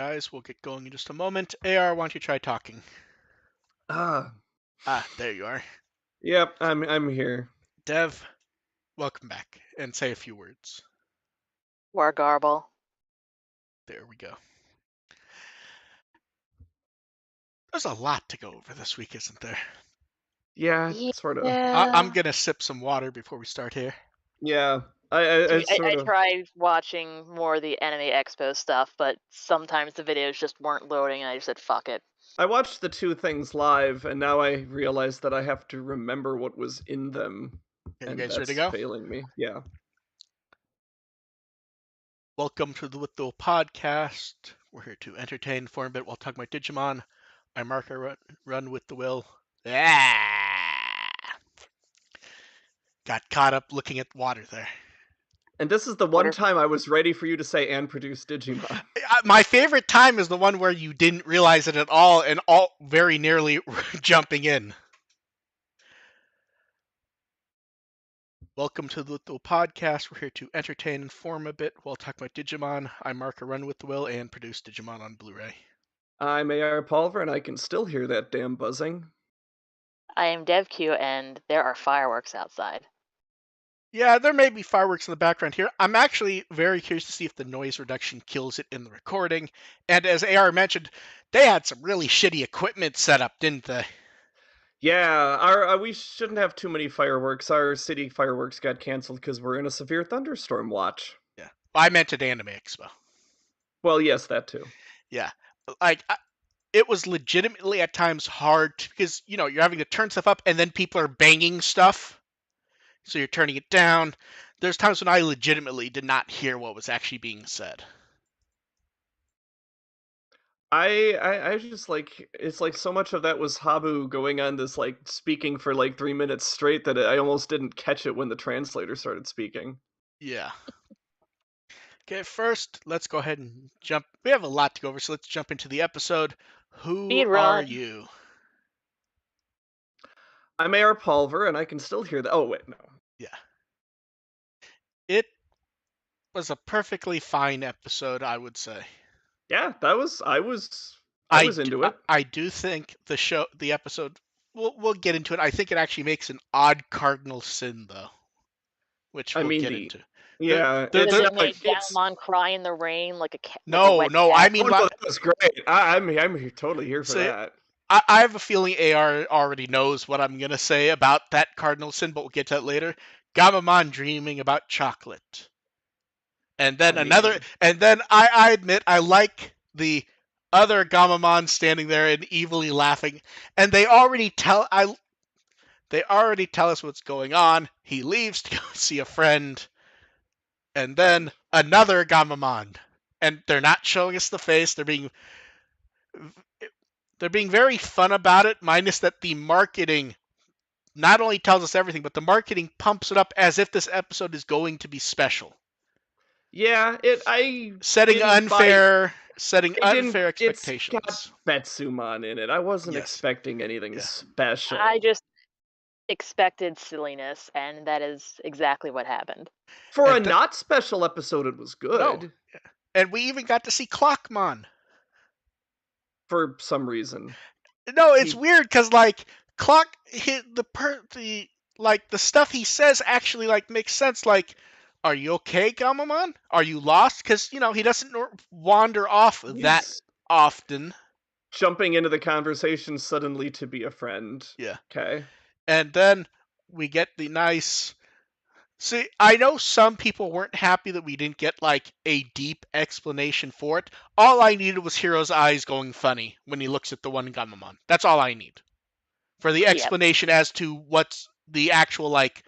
guys. We'll get going in just a moment. AR, why don't you try talking? Ah, There you are. yep, I'm here. Dev, welcome back, and say a few words. War garble. There we go. There's a lot to go over this week, isn't there? Yeah, sort of. I'm gonna sip some water before we start here. Yeah, I sort I of. tried watching more of the Anime Expo stuff, but sometimes the videos just weren't loading, and I just said, fuck it. I watched the two things live, and now I realize that I have to remember what was in them, Are you and guys ready to that's go? failing me. Yeah. Welcome to the With the Will podcast. We're here to entertain for a bit while talking about Digimon. I'm Mark. I run with the Will. Got caught up looking at water there. And this is the one time I was ready for you to say and produce Digimon. My favorite time is the one where you didn't realize it at all and all very nearly jumping in. Welcome to the podcast. We're here to entertain and inform a bit while talking about Digimon. I'm Mark, I run with the Will and produce Digimon on Blu-ray. I'm AR Pulver, and I can still hear that damn buzzing. I am DevQ, and there are fireworks outside. Yeah, there may be fireworks in the background here. I'm actually very curious to see if the noise reduction kills it in the recording. And as AR mentioned, they had some really shitty equipment set up, didn't they? Yeah, our we shouldn't have too many fireworks. Our city fireworks got canceled because we're in a severe thunderstorm watch. Yeah. I meant at Anime Expo. Well, yes, that too. Yeah. Like, it was legitimately at times hard because, you're having to turn stuff up and then people are banging stuff. So you're turning it down. There's times when I legitimately did not hear what was actually being said. I just like it's like so much of that was Habu going on this like speaking for like 3 minutes straight that I almost didn't catch it when the translator started speaking. Yeah. Okay, first, let's go ahead and jump. We have a lot to go over, so let's jump into the episode. Who Speed are run. you? I'm AR Pulver, and I can still hear that. Oh wait, no. Yeah. It was a perfectly fine episode, I would say. Yeah, I was into it. I do think the episode, we'll get into it. I think it actually makes an odd cardinal sin, though, which we'll get into. Yeah, Does it like make Gammamon cry in the rain like a cat? No, I mean, oh, no, that was great. I'm totally here for that. I have a feeling AR already knows what I'm gonna say about that cardinal sin, but we'll get to that later. Gammamon dreaming about chocolate. And then I admit I like the other Gammamon standing there and evilly laughing, and they already tell us what's going on. He leaves to go see a friend, and then another Gammamon, and they're not showing us the face. They're being very fun about it, minus that the marketing not only tells us everything, but the marketing pumps it up as if this episode is going to be special. Yeah, setting unfair expectations. It's got Betsumon in it. I wasn't expecting anything special. I just expected silliness, and that is exactly what happened. For a not special episode, it was good. No. And we even got to see Clockmon. For some reason. No, it's weird because like Clock hit the stuff he says actually like makes sense. Like, are you okay, Gammamon? Are you lost? Because he doesn't wander off that often. Jumping into the conversation suddenly to be a friend. Yeah. Okay. And then we get the nice. See, I know some people weren't happy that we didn't get like a deep explanation for it. All I needed was Hiro's eyes going funny when he looks at the one Gammamon. That's all I need for the explanation as to what's the actual like.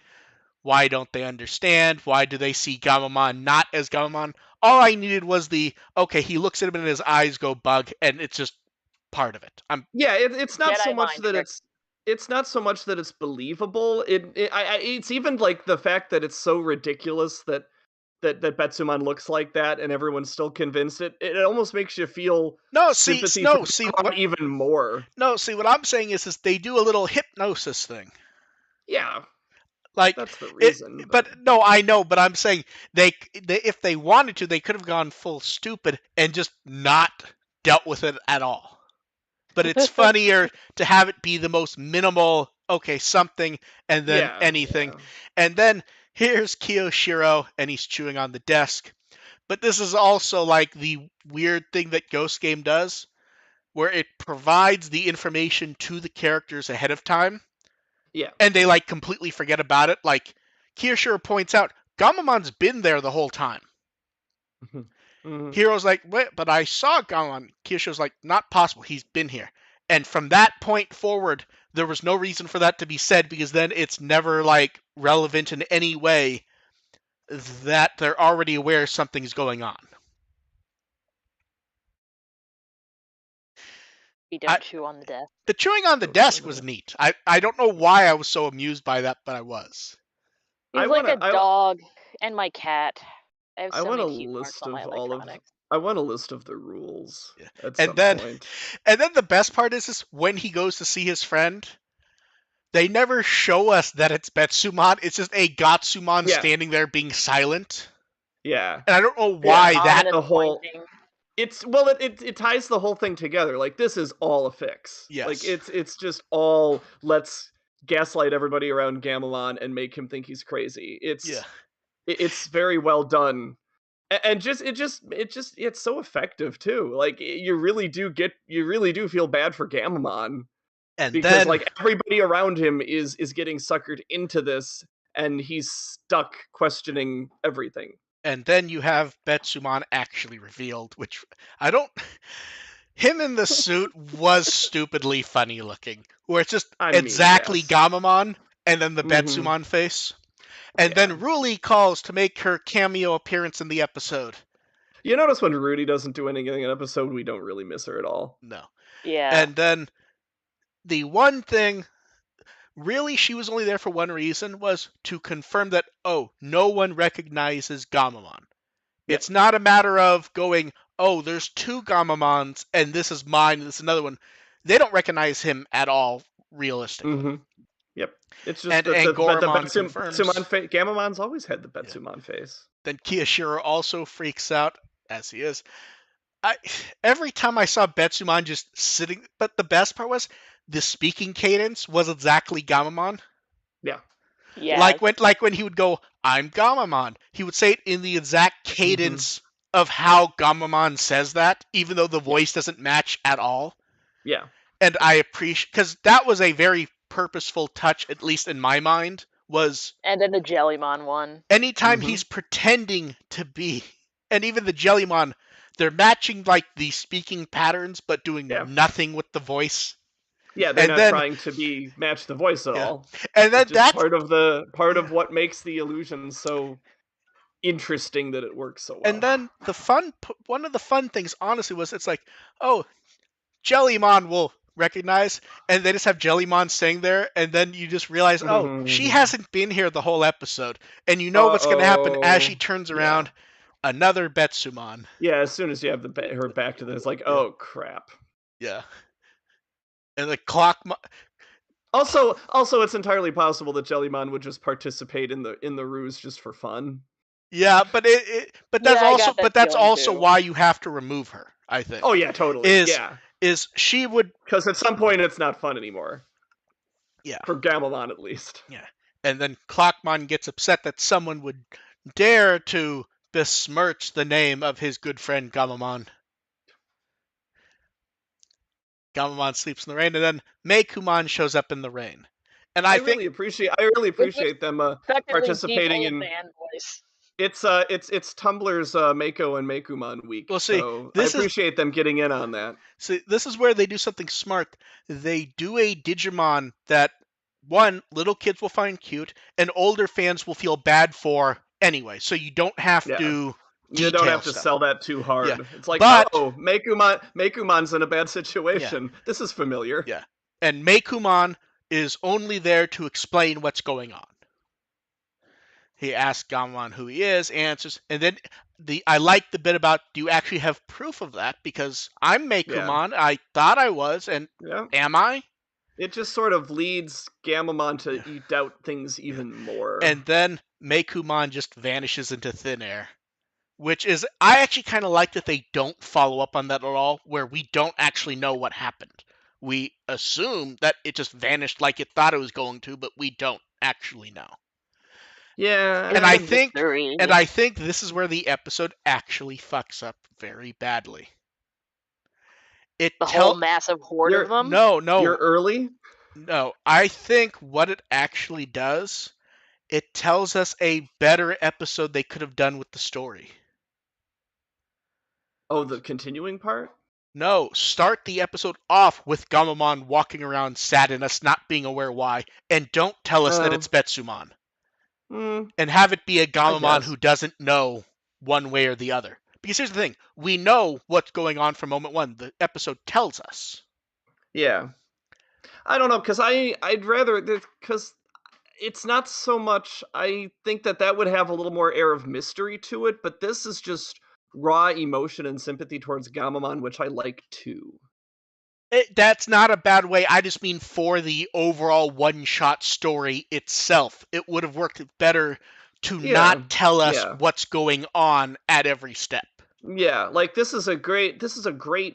Why don't they understand? Why do they see Gammamon not as Gammamon? All I needed was okay, he looks at him and his eyes go bug, and it's just part of it. It's not so much that it's not so much that it's believable. It's even like the fact that it's so ridiculous that Betsumon looks like that and everyone's still convinced it almost makes you feel sympathy even more. No, see what I'm saying is they do a little hypnosis thing. Yeah. Like that's the reason. But no, I know, but I'm saying they if they wanted to, they could have gone full stupid and just not dealt with it at all. But it's funnier to have it be the most minimal, okay, something, and then anything. Yeah. And then here's Kiyoshiro, and he's chewing on the desk. But this is also like the weird thing that Ghost Game does, where it provides the information to the characters ahead of time, Yeah. and they like completely forget about it. Like Kiyoshiro points out, Gammamon's been there the whole time. Hero's like, wait, but I saw Gammamon. Kiyoshiro's like, not possible. He's been here. And from that point forward, there was no reason for that to be said, because then it's never like relevant in any way that they're already aware something's going on. You don't chew on the desk. The chewing on the desk was neat. I don't know why I was so amused by that, but I was. He's like a dog and my cat. I have so many cute marks on my electronics. I want a list of the rules at And some then, point. And then the best part is when he goes to see his friend, they never show us that it's Betsumon. It's just a Gatsumon standing there being silent. Yeah. And I don't know why that the whole it ties the whole thing together. Like, this is all a fix. Yes. Like, it's just all, let's gaslight everybody around Gammamon and make him think he's crazy. It's very well done. And it's so effective too. Like, you really do feel bad for Gammamon. And because then, like, everybody around him is getting suckered into this, and he's stuck questioning everything. And then you have Betsumon actually revealed, which I don't. Him in the suit was stupidly funny looking, where it's just exactly Gammamon and then the Betsumon face. And then Ruli calls to make her cameo appearance in the episode. You notice when Rudy doesn't do anything in an episode, we don't really miss her at all. No. Yeah. And then the one thing, really, she was only there for one reason, was to confirm that, oh, no one recognizes Gammamon. Yep. It's not a matter of going, oh, there's two Gammamons, and this is mine, and this is another one. They don't recognize him at all, realistically. Yep. It's just the Betsumon face. Gammamon's always had the Betsumon face. Then Kiyoshiro also freaks out, as he is. Every time I saw Betsumon just sitting, but the best part was the speaking cadence was exactly Gammamon. Yeah. Yeah. Like when he would go, I'm Gammamon, he would say it in the exact cadence of how Gammamon says that, even though the voice doesn't match at all. Yeah. And I appreciate, because that was a very purposeful touch, at least in my mind, was... And then the Jellymon one. Anytime he's pretending to be, and even the Jellymon, they're matching like the speaking patterns, but doing nothing with the voice. Yeah, they're not trying to match the voice at all. And then that's part of what makes the illusion so interesting, that it works so well. And then one of the fun things, honestly, was it's like, oh, Jellymon will recognize, and they just have Jellymon sitting there, and then you just realize, oh, she hasn't been here the whole episode, and you know what's going to happen as she turns around. Another Betsumon. Yeah, as soon as you have her back to this, it's like, oh crap. Yeah. And the clock. Also, it's entirely possible that Jellymon would just participate in the ruse just for fun. Yeah, but that's also why you have to remove her, I think. Oh yeah, totally. Is she would, because at some point it's not fun anymore. Yeah. For Gammamon, at least. Yeah. And then Clockmon gets upset that someone would dare to besmirch the name of his good friend Gammamon. Gammamon sleeps in the rain, and then Meikumon shows up in the rain. And I really appreciate them participating in. It's Tumblr's Mako and Meikumon week. Well, see, so I appreciate them getting in on that. See, this is where they do something smart. They do a Digimon that, one, little kids will find cute, and older fans will feel bad for anyway. So you don't have to. You don't have to sell that too hard. Yeah. It's like, Meikumon's in a bad situation. Yeah. This is familiar. Yeah. And Meikumon is only there to explain what's going on. He asks Gammamon who he is, answers, and then I like the bit about, do you actually have proof of that? Because I'm Meikumon, I thought I was, and am I? It just sort of leads Gammamon to doubt things even more. And then Meikumon just vanishes into thin air. which is, I actually kind of like that they don't follow up on that at all, where we don't actually know what happened. We assume that it just vanished like it thought it was going to, but we don't actually know. Yeah, It's And a I think mystery. this is where the episode actually fucks up very badly. The whole massive horde of them? You're early? No. I think what it actually does, it tells us a better episode they could have done with the story. Oh, the continuing part? No, start the episode off with Gammamon walking around sad and us not being aware why, and don't tell us that it's Betsumon. And have it be a Gammamon who doesn't know one way or the other. Because here's the thing, we know what's going on from moment one. The episode tells us. Yeah. I don't know, because I'd rather, because it's not so much, I think that would have a little more air of mystery to it, but this is just raw emotion and sympathy towards Gammamon, which I like too. That's not a bad way. I just mean for the overall one-shot story itself. It would have worked better to not tell us what's going on at every step. Yeah, like this is a great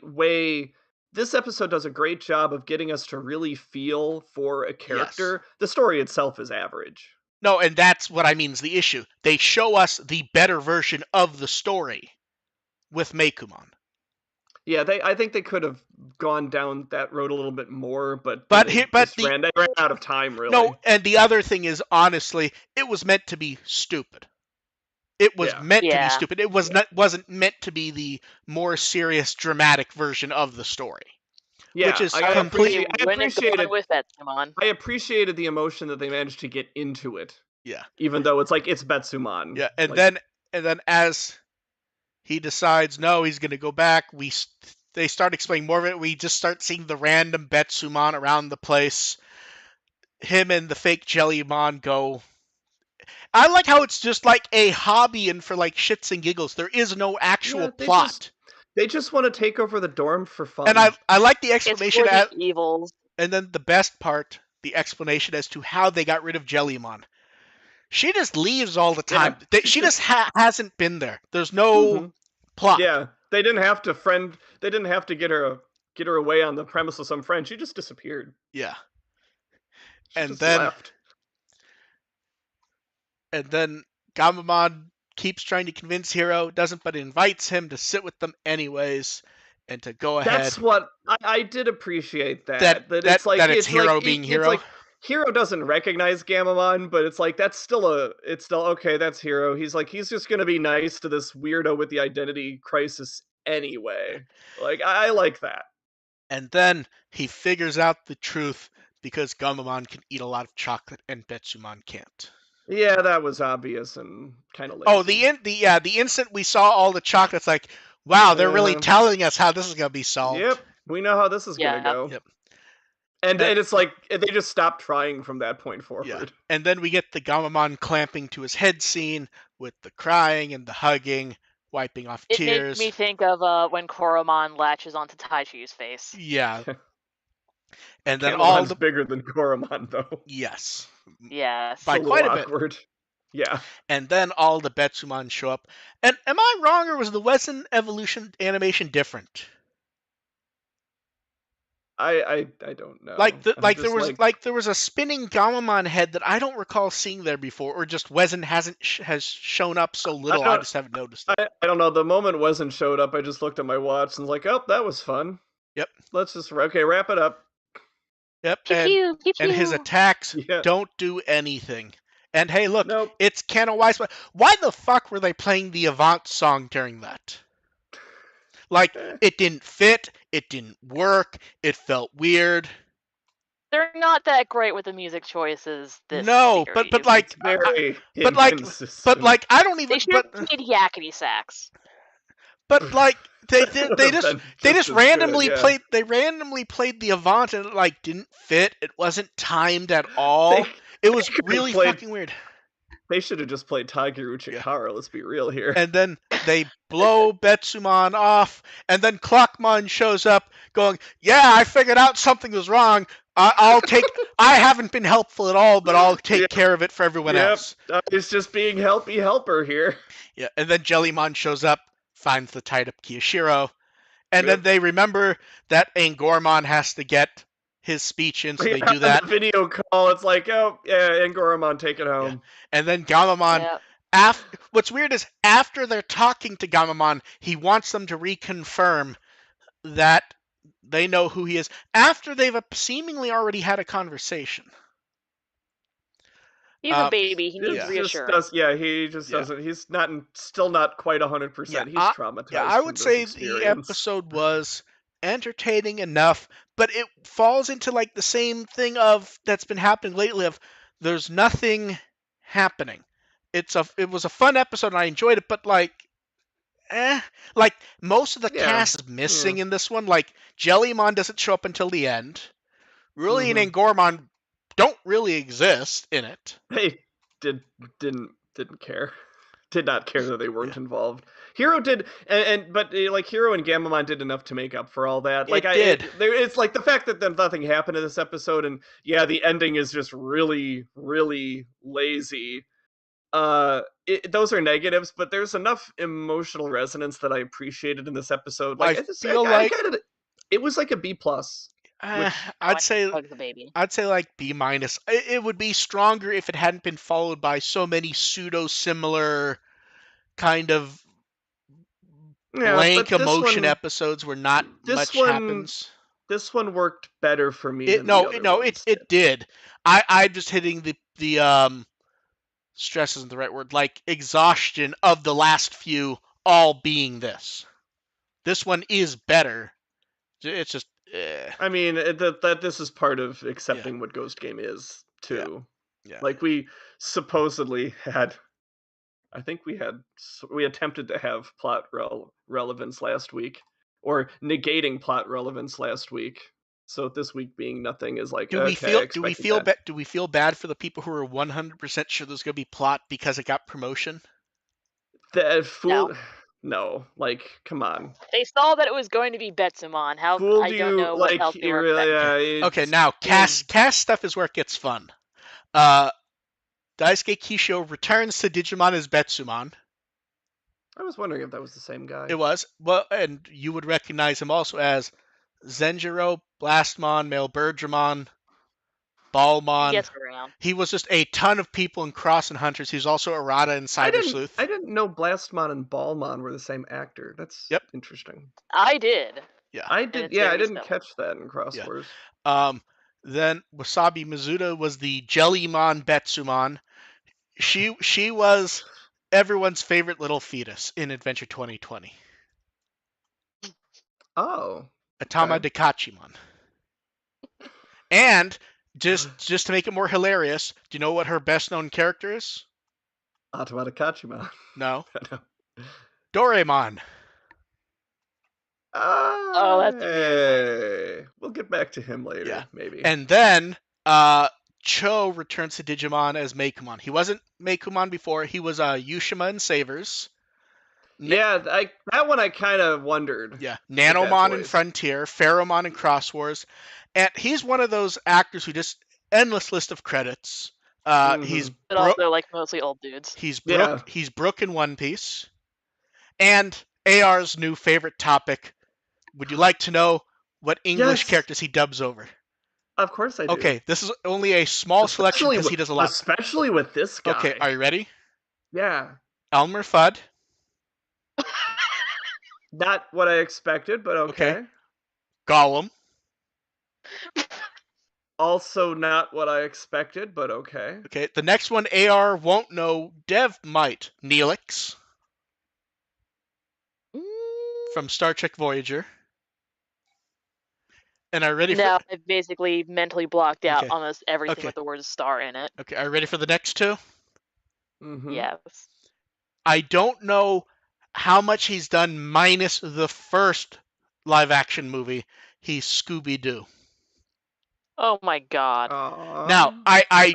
way. This episode does a great job of getting us to really feel for a character. Yes. The story itself is average. No, and that's what I mean is the issue. They show us the better version of the story with Meicoomon. Yeah, I think they could have gone down that road a little bit more, but they ran out of time, really. No, and the other thing is, honestly, it was meant to be stupid. It was meant to be stupid. It wasn't meant to be the more serious, dramatic version of the story. Yeah, which is I appreciated the emotion that they managed to get into it. Yeah. Even though it's Betsumon. Yeah, and then as he decides no, he's going to go back, they start explaining more of it. We just start seeing the random Betsumon around the place. Him and the fake Jellymon go. I like how it's just like a hobby and for like shits and giggles. There is no actual plot. They just want to take over the dorm for fun. And I like the explanation. It's for the evils. And then the best part, the explanation as to how they got rid of Jellymon. She just leaves all the time. Yeah. She just hasn't been there. There's no plot. Yeah, they didn't have to They didn't have to get her away on the premise of some friend. She just disappeared. Yeah. She just left. And then Gammamon keeps trying to convince Hiro, doesn't, but invites him to sit with them anyways, and to go ahead. That's what I did appreciate that it's Hiro being Hiro. It's like Hiro doesn't recognize Gammamon, but it's like it's still okay. That's Hiro. He's just gonna be nice to this weirdo with the identity crisis anyway. Like I like that. And then he figures out the truth because Gammamon can eat a lot of chocolate and Betsumon can't. Yeah, that was obvious and kind of lazy. Oh, the instant we saw all the chocolates, like, wow, they're really telling us how this is gonna be solved. Yep, we know how this is gonna go. Yep. And it's like they just stopped trying from that point forward. Yeah. And then we get the Gammamon clamping to his head scene with the crying and the hugging, wiping off tears. It made me think of when Koromon latches onto Taichu's face. Yeah. And then Gammamon's bigger than Koromon, though. Yes. Yes. By quite a bit. Awkward. Yeah. And then all the Betsumon show up. And am I wrong, or was the Wesen evolution animation different? I don't know. There was a spinning Gammamon head that I don't recall seeing there before, or just Wesen has shown up so little I just haven't noticed it. I don't know. The moment Wesen showed up, I just looked at my watch and was like, oh, that was fun. Yep. Let's just wrap it up. Yep. And his attacks don't do anything. And hey, look, it's Ken Wise. Why the fuck were they playing the Avant song during that? Like, it didn't fit, it didn't work, it felt weird. They're not that great with the music choices this series. but like, I don't even. They should have played Yakety Sax. But like, they just randomly played. They randomly played the Avant and it like didn't fit. It wasn't timed at all. It was really fucking weird. They should have just played Tageru Chikara, let's be real here. And then they blow Betsumon off, and then Clockmon shows up going, yeah, I figured out something was wrong. I'll I haven't been helpful at all, but I'll take care of it for everyone else. He's just being helper here. Yeah, and then Jellymon shows up, finds the tied up Kyoshiro, and then they remember that Angormon has to get his speech in, so they do that. The video call, it's like, oh, yeah, Angormon, take it home. Yeah. And then Gammamon, what's weird is after they're talking to Gammamon, he wants them to reconfirm that they know who he is after they've seemingly already had a conversation. He's a baby. He needs reassurance. He just doesn't. He's still not quite 100%. He's traumatized. Yeah, I would say the episode was entertaining enough, but it falls into like the same thing of that's been happening lately. Of there's nothing happening. It was a fun episode and I enjoyed it, but like most of the cast is missing in this one. Like Jellymon doesn't show up until the end. Ruli and Angormon don't really exist in it. They didn't care. Did not care that they weren't involved. Hero did, but Hero and Gammamon did enough to make up for all that. Like it's like the fact that nothing happened in this episode, and the ending is just really, really lazy. Those are negatives, but there's enough emotional resonance that I appreciated in this episode. Like it was like a B+. I'd say like B-. It would be stronger if it hadn't been followed by so many pseudo-similar kind of blank emotion episodes where not much happens. This one worked better for me. It did. I'm just hitting the stress isn't the right word. Like exhaustion of the last few all being this. This one is better. It's just. I mean, that this is part of accepting what Ghost Game is too. Yeah. Like we supposedly had, I think we attempted to have plot relevance last week, or negating plot relevance last week. So this week being nothing is like. Do we feel bad for the people who are 100% sure there's going to be plot because it got promotion? No, like, come on. They saw that it was going to be Betsumon. I don't know what else they were expecting. Okay, now cast stuff is where it gets fun. Daisuke Kisho returns to Digimon as Betsumon. I was wondering if that was the same guy. It was. Well, and you would recognize him also as Zenjiro, Blastmon, Male Birdramon, Ballmon. He gets around. He was just a ton of people in Cross and Hunters. He's also Arata and Cyber Sleuth. I didn't know Blastmon and Ballmon were the same actor. That's interesting. I did. Yeah. I did. Yeah, I didn't catch that in Cross Wars. Then Wasabi Mizuta was the Jellymon Betsumon. She was everyone's favorite little fetus in Adventure 2020. Oh. Atama Dekachimon. And just to make it more hilarious, do you know what her best known character is? Atama Dekachimon. No. Doraemon. That's we'll get back to him later, maybe. And then Cho returns to Digimon as Meikumon. He wasn't Meikumon before. He was Yushima in Savers. That one I kind of wondered. Yeah, Nanomon in Frontier, Pheromon in Cross Wars, and he's one of those actors who just endless list of credits. He's also like mostly old dudes. He's Brook in One Piece, and AR's new favorite topic. Would you like to know what English characters he dubs over? Of course I do. Okay, this is only a small selection because he does a lot. Especially with this guy. Okay, are you ready? Yeah. Elmer Fudd. Not what I expected, but okay. Gollum. Also not what I expected, but okay. Okay, the next one AR won't know, Dev might. Neelix. From Star Trek Voyager. And are you ready I've basically mentally blocked out almost everything with the word star in it. Okay, are you ready for the next two? Mm-hmm. Yes. I don't know how much he's done minus the first live-action movie. He's Scooby-Doo. Oh my god. Now, I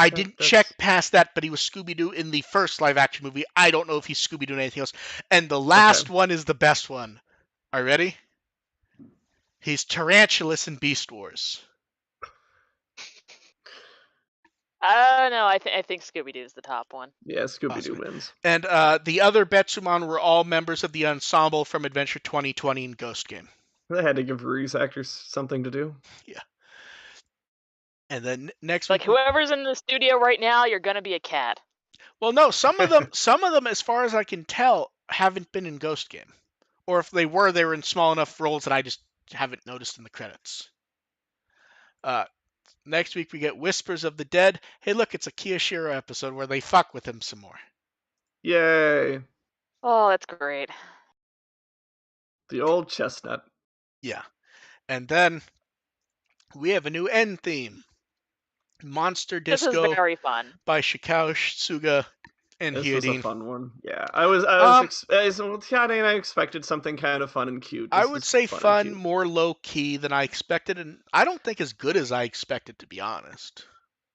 didn't check past that, but he was Scooby-Doo in the first live-action movie. I don't know if he's Scooby-Doo in anything else. And the last one is the best one. Are you ready? He's Tarantulas in Beast Wars. No, I think Scooby Doo's the top one. Yeah, Scooby-Doo Possibly. wins. And the other Betsumon were all members of the ensemble from Adventure 2020 and Ghost Game. They had to give voice actors something to do. Yeah. And then next Like week, whoever's in the studio right now, you're gonna be a cat. well, no, some of them, as far as I can tell, haven't been in Ghost Game, or if they were in small enough roles that I just haven't noticed in the credits. Next week we get Whispers of the Dead. Hey, look, it's a Kiyashiro episode where they fuck with him some more. Yay! Oh, that's great. The old chestnut. Yeah. And then we have a new end theme. Monster This is Disco very fun. by Shikao Suga and This was a Hyodine. fun one. Yeah, I was Tiana and I expected something kind of fun and cute. I This would is say fun and fun, cute. more low key than I expected, and I don't think as good as I expected, to be honest.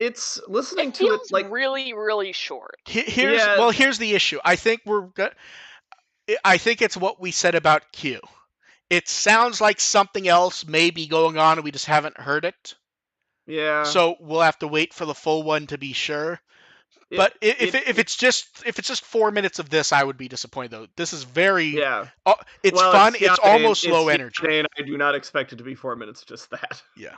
It's It listening to it feels like really, really short. Here's yeah, here's the issue. I think it's what we said about Q. It sounds like something else may be going on, and we just haven't heard it. yeah. So we'll have to wait for the full one to be sure. But if it's just 4 minutes of this, I would be disappointed though. This is very yeah. it's Well, fun. It's It's Tiana almost and, low it's energy. Tiana and I do not expect it to be 4 minutes. Just that. Yeah.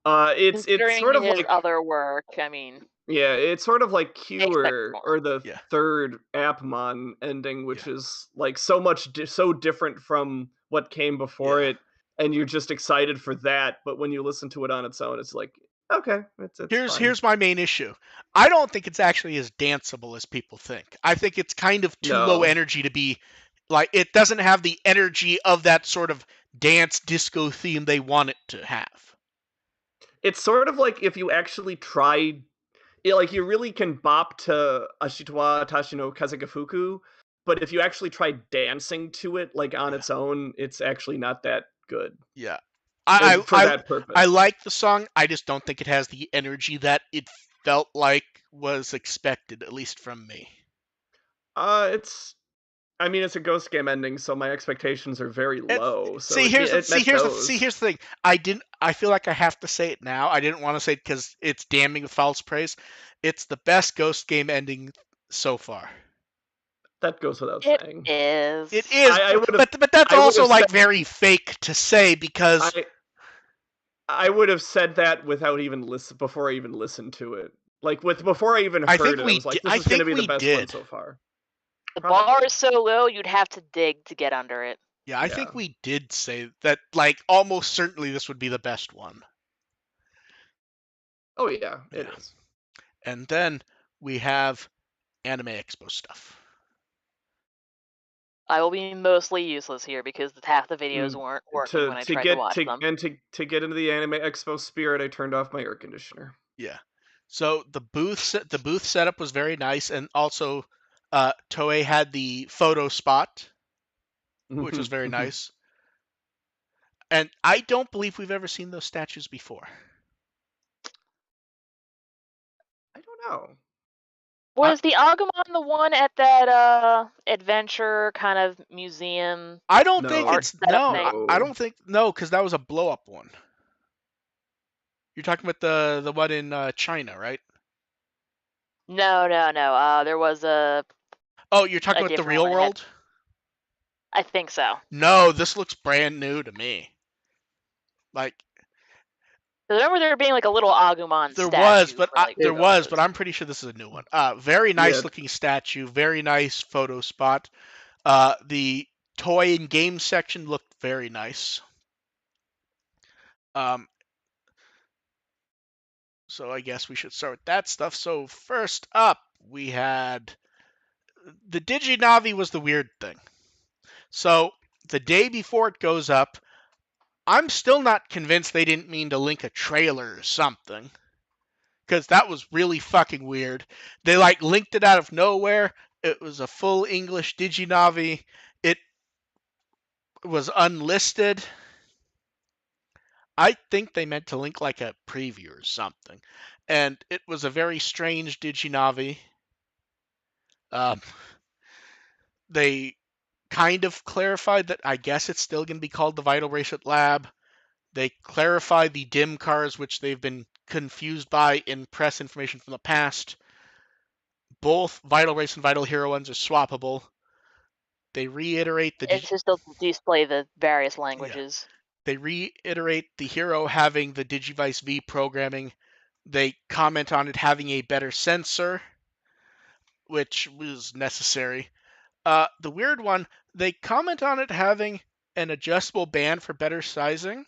It's sort Considering of his like other work, I mean, yeah, it's sort of like I Q expect or more. the Yeah. third Appmon ending, which Yeah. is like so different from what came before Yeah. it, and you're just excited for that. But when you listen to it on its own, it's like okay, it's fine. Here's my main issue. I don't think it's actually as danceable as people think. I think it's kind of too low No, energy to be like, it doesn't have the energy of that sort of dance disco theme they want it to have. it's sort of like if you actually tried, like you really can bop to Ashitwa Tashi no Kazagafuku, but if you actually try dancing to it like on Yeah. its own, it's actually not that good. Yeah. For that purpose. I like the song. I just don't think it has the energy that it felt like was expected, at least from me. It's I mean, it's a Ghost Game ending, so my expectations are very low. So it here's met those. the thing. I feel like I have to say it now. I didn't want to say it because it's damning with false praise. It's the best Ghost Game ending so far. That goes without It saying. is. It is, but that's also like very fake to say because I would have said that without even before I even listened to it. Like before I even heard it, I was like, this is going to be the best one so far. The bar is so low, you'd have to dig to get under it. Yeah, I think we did say that, like, almost certainly this would be the best one. Oh, yeah, it is. And then we have Anime Expo stuff. I will be mostly useless here because half the videos weren't working when I tried to watch them. And to get into the Anime Expo spirit, I turned off my air conditioner. Yeah. So the booth setup was very nice, and also Toei had the photo spot, which was very nice. And I don't believe we've ever seen those statues before. I don't know. Was the Agumon the one at that adventure kind of museum? I don't think it's no. I don't think because that was a blow up one. You're talking about the one in China, right? No. There was a. Oh, you're talking about the real world? I think so. No, this looks brand new to me. Like, remember there being like a little Agumon there statue. But I'm pretty sure this is a new one. Very nice looking statue, very nice photo spot. The toy and game section looked very nice. So I guess we should start with that stuff. So first up, we had the DigiNavi was the weird thing. So the day before it goes up, I'm still not convinced they didn't mean to link a trailer or something, because that was really fucking weird. They like linked it out of nowhere. It was a full English DigiNavi. It was unlisted. I think they meant to link like a preview or something. And it was a very strange DigiNavi. They kind of clarified that I guess it's still going to be called the Vital Bracelet Lab. They clarify the dim cards, which they've been confused by in press information from the past. Both Vital Race and Vital Hero ones are swappable. They reiterate the It's just they'll display the various languages. They reiterate the hero having the Digivice V programming. They comment on it having a better sensor, which was necessary. The weird one, they comment on it having an adjustable band for better sizing.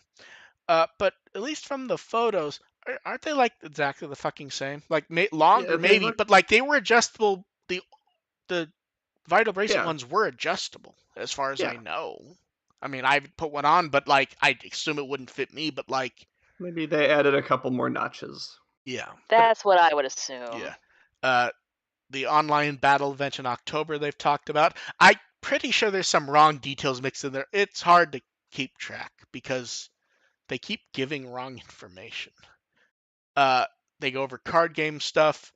But at least from the photos, aren't they like exactly the fucking same? Like longer Yeah, they maybe, look. but like they were adjustable. The Vital Bracelet Yeah, ones were adjustable, as far as I yeah. know. I mean, I haven't put one on, but like I assume it wouldn't fit me. But like, Maybe they added a couple more notches. yeah, but That's what I would assume. yeah. Uh, the online battle event in October they've talked about. I'm pretty sure there's some wrong details mixed in there. It's hard to keep track because they keep giving wrong information. They go over card game stuff.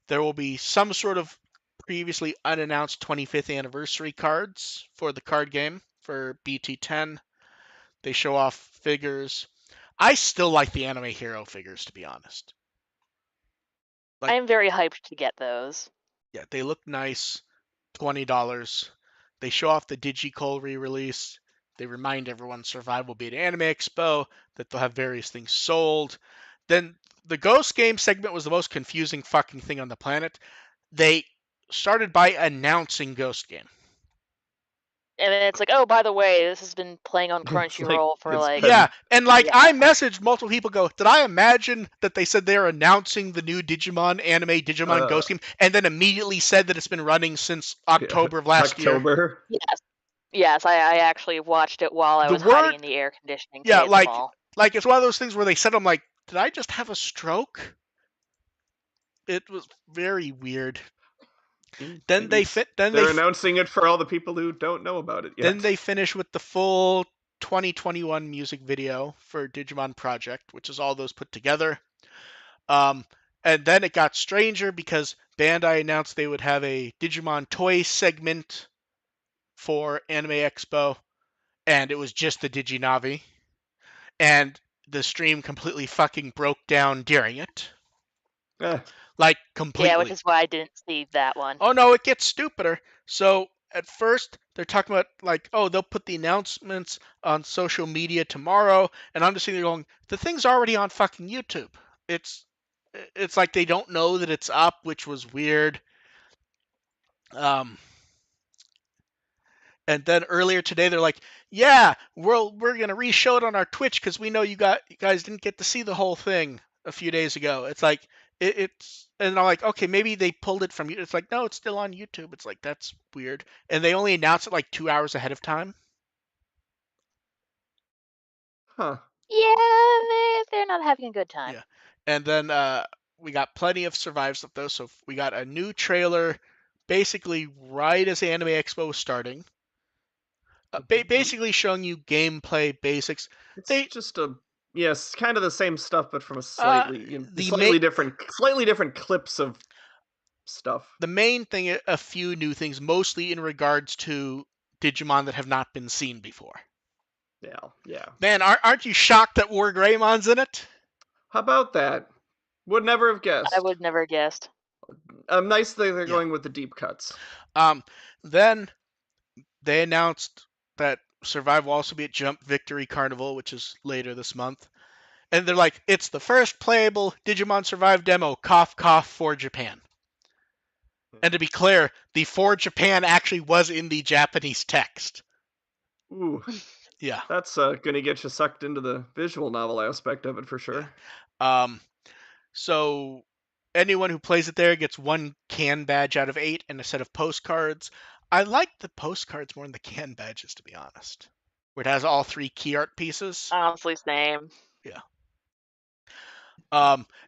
There will be some sort of previously unannounced 25th anniversary cards for the card game for BT10. They show off figures. I still like the Anime Hero figures, to be honest. I am very hyped to get those. Yeah, they look nice. $20. They show off the Digicol re-release. They remind everyone Survive will be at Anime Expo, that they'll have various things sold. Then the Ghost Game segment was the most confusing fucking thing on the planet. They started by announcing Ghost Game. And then it's like, oh, by the way, this has been playing on Crunchyroll for it's like. been- Yeah, and like Yeah. I messaged multiple people go, did I imagine that they said they're announcing the new Digimon anime, Digimon Ghost Game, and then immediately said that it's been running since October of last year? October. Yes, I actually watched it while I The was hiding word- in the air conditioning. Yeah, Today at the mall. like it's one of those things where they said, I'm like, did I just have a stroke? It was very weird. Then they're announcing it for all the people who don't know about it yet. Then they finish with the full 2021 music video for Digimon Project, which is all those put together. And then it got stranger because Bandai announced they would have a Digimon toy segment for Anime Expo, and it was just the DigiNavi. And the stream completely fucking broke down during it. Like, completely. Yeah, which is why I didn't see that one. Oh no, it gets stupider. So at first they're talking about like, oh, they'll put the announcements on social media tomorrow, and I'm just sitting there going, the thing's already on fucking YouTube. It's like they don't know that it's up, which was weird. And then earlier today they're like, yeah, we're gonna re-show it on our Twitch because we know you guys didn't get to see the whole thing a few days ago. It's like it's and I'm like, okay, maybe they pulled it from you. It's like, no, it's still on YouTube. It's like, that's weird. And they only announced it like 2 hours ahead of time. Huh. Yeah, they're not having a good time. Yeah. And then we got plenty of Survive stuff though. So we got a new trailer basically right as Anime Expo was starting. Basically showing you gameplay basics. It's just kind of the same stuff, but from a slightly different clips of stuff. The main thing, a few new things, mostly in regards to Digimon that have not been seen before. Yeah. Man, aren't you shocked that War Greymon's in it? How about that? Would never have guessed. I would never have guessed. Nice that they're going with the deep cuts. Then they announced that Survive will also be at Jump Victory Carnival, which is later this month. And they're like, it's the first playable Digimon Survive demo, cough, cough, for Japan. And to be clear, the for Japan actually was in the Japanese text. Ooh. Yeah. That's going to get you sucked into the visual novel aspect of it for sure. Yeah. So anyone who plays it there gets 1 can badge out of 8 and a set of postcards. I like the postcards more than the can badges, to be honest. Where it has all 3 key art pieces. Honestly, same. Yeah.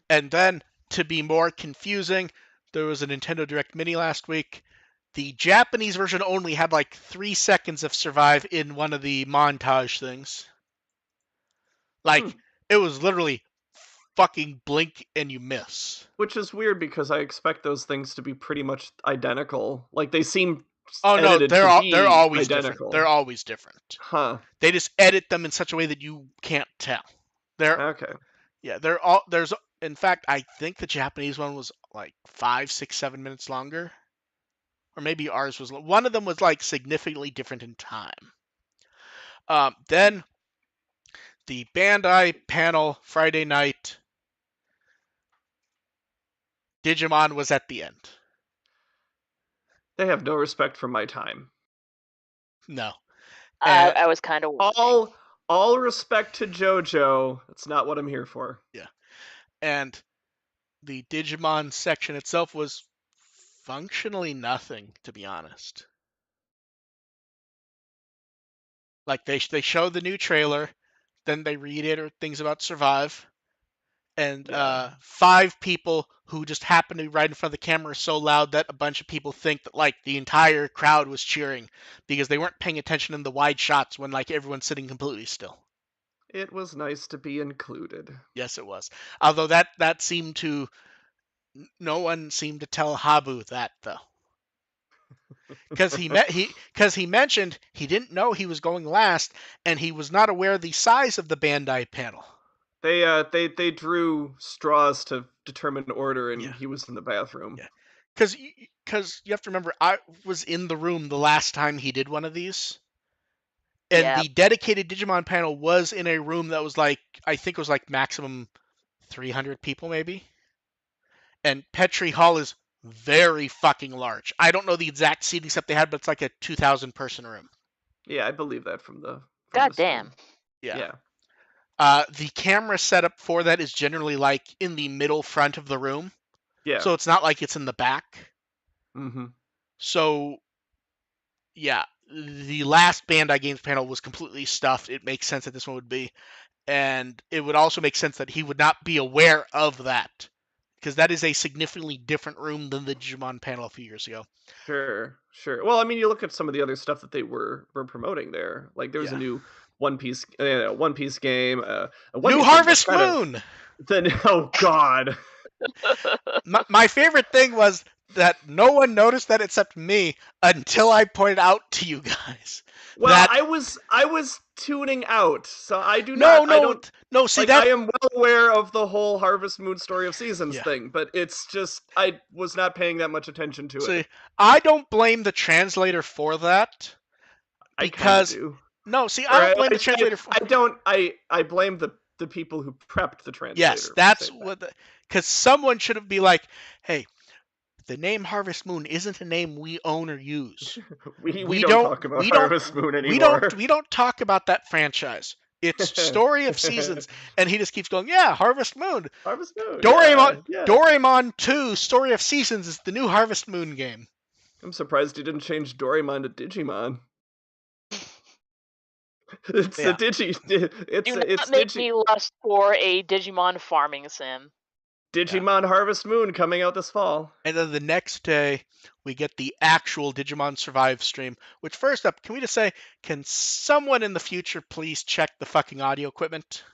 And then, to be more confusing, there was a Nintendo Direct Mini last week. The Japanese version only had like 3 seconds of Survive in one of the montage things. Like, it was literally fucking blink and you miss. Which is weird because I expect those things to be pretty much identical. Like, they seem Oh no, edited to they're be always different. identical. They're always different. Huh. They just edit them in such a way that you can't tell. They're Okay. Yeah, they're all there's. In fact, I think the Japanese one was like 5, 6, 7 minutes longer, or maybe ours was. One of them was like significantly different in time. Then the Bandai panel Friday night, Digimon was at the end. They have no respect for my time. No, I was kind of wondering. All respect to JoJo. That's not what I'm here for. Yeah, and the Digimon section itself was functionally nothing, to be honest. Like they show the new trailer, then they reiterate things about Survive, and Yeah. 5 people who just happen to be right in front of the camera so loud that a bunch of people think that like the entire crowd was cheering because they weren't paying attention in the wide shots when like everyone's sitting completely still. It was nice to be included. Yes, it was. Although that seemed to no one seemed to tell Habu that though. Because he mentioned he didn't know he was going last, and he was not aware of the size of the Bandai panel. They drew straws to determine order, and Yeah, he was in the bathroom. yeah. Because you have to remember, I was in the room the last time he did one of these, and Yeah. the dedicated Digimon panel was in a room that was like I think it was like maximum 300 people maybe, and Petri Hall is very fucking large. I don't know the exact seating set they had, but it's like a 2,000 person room. Yeah, I believe that from the God stream. damn. Yeah. Yeah. The camera setup for that is generally like in the middle front of the room. Yeah. So it's not like it's in the back. Mm-hmm. So, yeah, the last Bandai Games panel was completely stuffed. It makes sense that this one would be. And it would also make sense that he would not be aware of that. Because that is a significantly different room than the Digimon panel a few years ago. Sure. Well, I mean, you look at some of the other stuff that they were promoting there. Like, there's a new One Piece game. A One New Piece game Harvest Moon! Oh, God. My favorite thing was that no one noticed that except me until I pointed out to you guys. Well, that... I was tuning out, so I do no, not. no, I don't. no. See like, that I am well aware of the whole Harvest Moon Story of Seasons Yeah. thing, but it's just I was not paying that much attention to See, it. I don't blame the translator for that. I kind of Because do. no, see, I don't blame the translator for. I don't. I blame the people who prepped the translator. Yes, that's what. Because someone should be like, hey, the name Harvest Moon isn't a name we own or use. we don't talk about Harvest Moon anymore. We don't talk about that franchise. It's Story of Seasons, and he just keeps going. Yeah, Harvest Moon. Harvest Moon. Doraemon. Yeah. Doraemon 2: Story of Seasons is the new Harvest Moon game. I'm surprised he didn't change Doraemon to Digimon. It's a Digi. It's make me lust for a Digimon farming sim. Digimon Harvest Moon coming out this fall. And then the next day, we get the actual Digimon Survive stream. Which, first up, can we just say, can someone in the future please check the fucking audio equipment?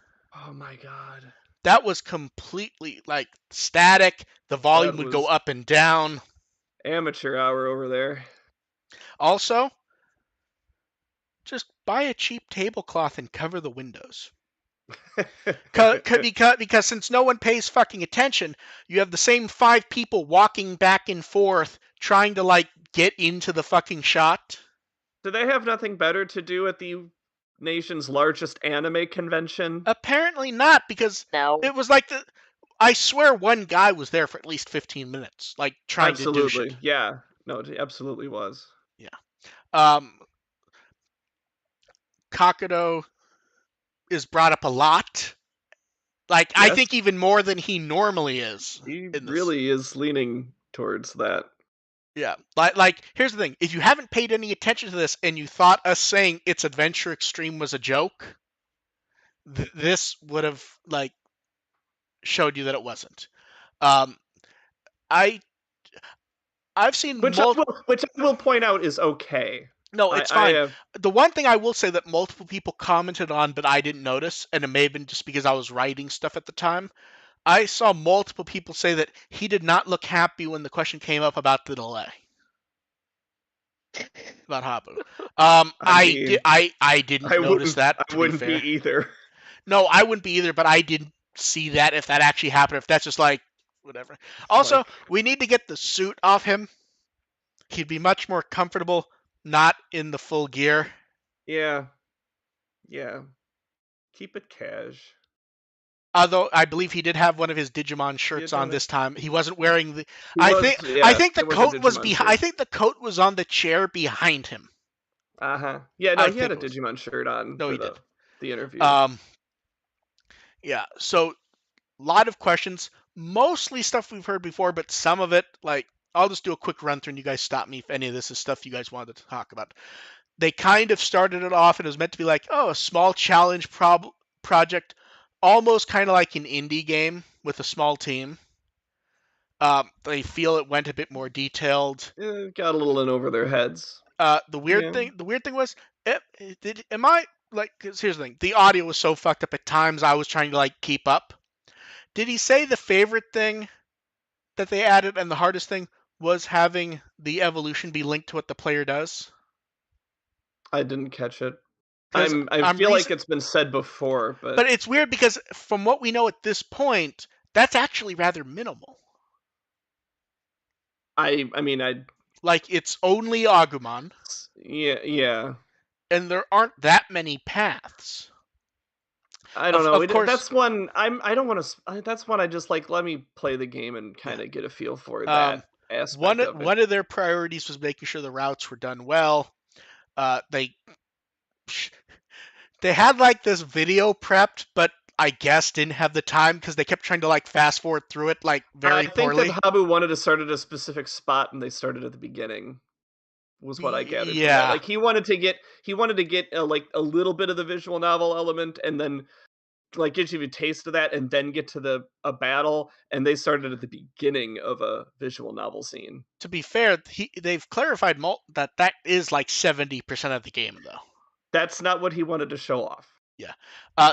Oh my god. That was completely, like, static. The volume would go up and down. Amateur hour over there. Also, just buy a cheap tablecloth and cover the windows. Because since no one pays fucking attention, you have the same 5 people walking back and forth trying to, like, get into the fucking shot. Do they have nothing better to do at the nation's largest anime convention? Apparently not, because it was like I swear one guy was there for at least 15 minutes, like, trying to do shit. Yeah. No, it absolutely was. Yeah. Kakudo is brought up a lot. Like, yes. I think even more than he normally is. He really is leaning towards that. Yeah. Like, here's the thing. If you haven't paid any attention to this and you thought us saying It's Adventure Extreme was a joke, this would have, like, showed you that it wasn't. I've seen which I will point out is okay. No, it's fine. The one thing I will say that multiple people commented on, but I didn't notice, and it may have been just because I was writing stuff at the time, I saw multiple people say that he did not look happy when the question came up about the delay. about Habu. I mean, I didn't notice that, I to be wouldn't be fair. either. No, I wouldn't be either, but I didn't see that if that actually happened. If that's just like whatever. It's Also, like, we need to get the suit off him. He'd be much more comfortable not in the full gear. yeah, yeah. Keep it cash. Although I believe he did have one of his Digimon He shirts did on have it. this time. He wasn't wearing the. He was, I yeah, think the there was a coat was Digimon behind. I shirt. think the coat was on the chair behind him. Uh-huh. Yeah, no, I he had think a it was. Digimon shirt on No, for he did. the interview. Um, yeah. So lot of questions, mostly stuff we've heard before, but some of it, like, I'll just do a quick run through and you guys stop me if any of this is stuff you guys wanted to talk about. They kind of started it off and it was meant to be like, oh, a small challenge project, almost kind of like an indie game with a small team. They feel it went a bit more detailed. Got a little in over their heads. The weird Yeah. thing was, am I like? 'Cause here's the thing: the audio was so fucked up at times. I was trying to like keep up. Did he say the favorite thing that they added and the hardest thing was having the evolution be linked to what the player does? I didn't catch it. Because I I'm feel like reason, it's been said before, but but it's weird because from what we know at this point, that's actually rather minimal. I mean, Like it's only Agumon, yeah. and there aren't that many paths. I don't know. Of course, That's one I don't want to. That's one I just like. Let me play the game and yeah. kind of get a feel for Um, that aspect of it. one of their priorities was making sure the routes were done well. They they had like this video prepped, but I guess didn't have the time because they kept trying to like fast forward through it like I very think that poorly. Habu wanted to start at a specific spot, and they started at the beginning. Was what I gathered from that. Yeah, Like he wanted to get like a little bit of the visual novel element, and then like gives you a taste of that, and then get to a battle. And they started at the beginning of a visual novel scene. to be fair, they've clarified that that is like 70% of the game, though. That's not what he wanted to show off. Yeah.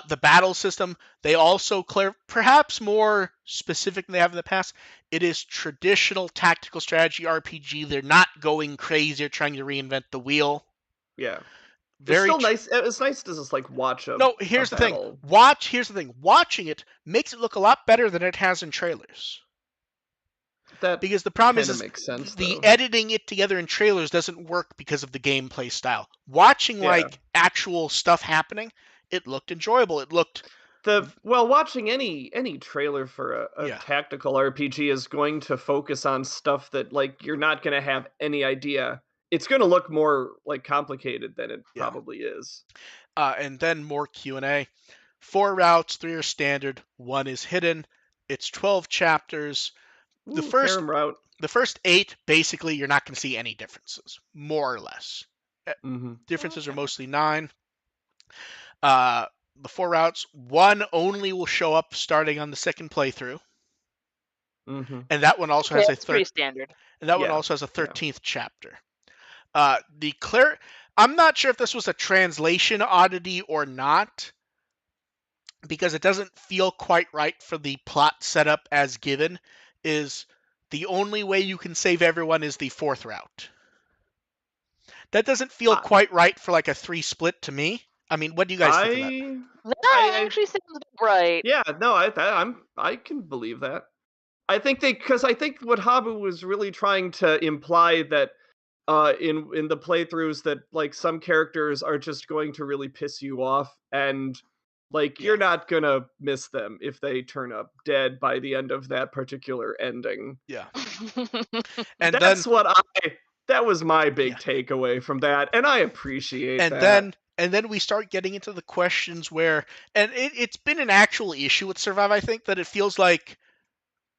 The battle system, they also perhaps more specific than they have in the past. It is traditional tactical strategy RPG. They're not going crazy or trying to reinvent the wheel. Yeah. It's Very still nice. It's nice to just like watch No, a here's the thing. battle. Here's the thing. Watching it makes it look a lot better than it has in trailers. That Because the problem kind of is makes sense, the though. editing it together in trailers doesn't work because of the gameplay style. Watching Yeah. like actual stuff happening, it looked enjoyable. It looked Watching any trailer for a yeah, tactical RPG is going to focus on stuff that like you're not going to have any idea. It's going to look more like complicated than it yeah. probably is. And then more Q&A. 4 routes, 3 are standard, 1 is hidden. It's 12 chapters. The Ooh, first harem route. the first 8 basically you're not going to see any differences, more or less. Mm-hmm. Differences are mostly 9. Uh, the 4 routes, 1 only will show up starting on the second playthrough, Mm-hmm. and that one also Okay, has that's pretty standard. Yeah. 13th chapter. The clear, I'm not sure if this was a translation oddity or not, because it doesn't feel quite right for the plot setup as given. Is the only way you can save everyone is the 4th route. That doesn't feel I quite right for like a 3 split to me. I mean, what do you guys think of that? I That I actually sounds right. yeah, no, I can believe that. I think because I think what Habu was really trying to imply that in the playthroughs that like some characters are just going to really piss you off, and like Yeah. you're not gonna miss them if they turn up dead by the end of that particular ending. Yeah. And then That's what that was my yeah. big takeaway from that, and I appreciate And that. then and then we start getting into the questions where and it's been an actual issue with Survive, I think, that it feels like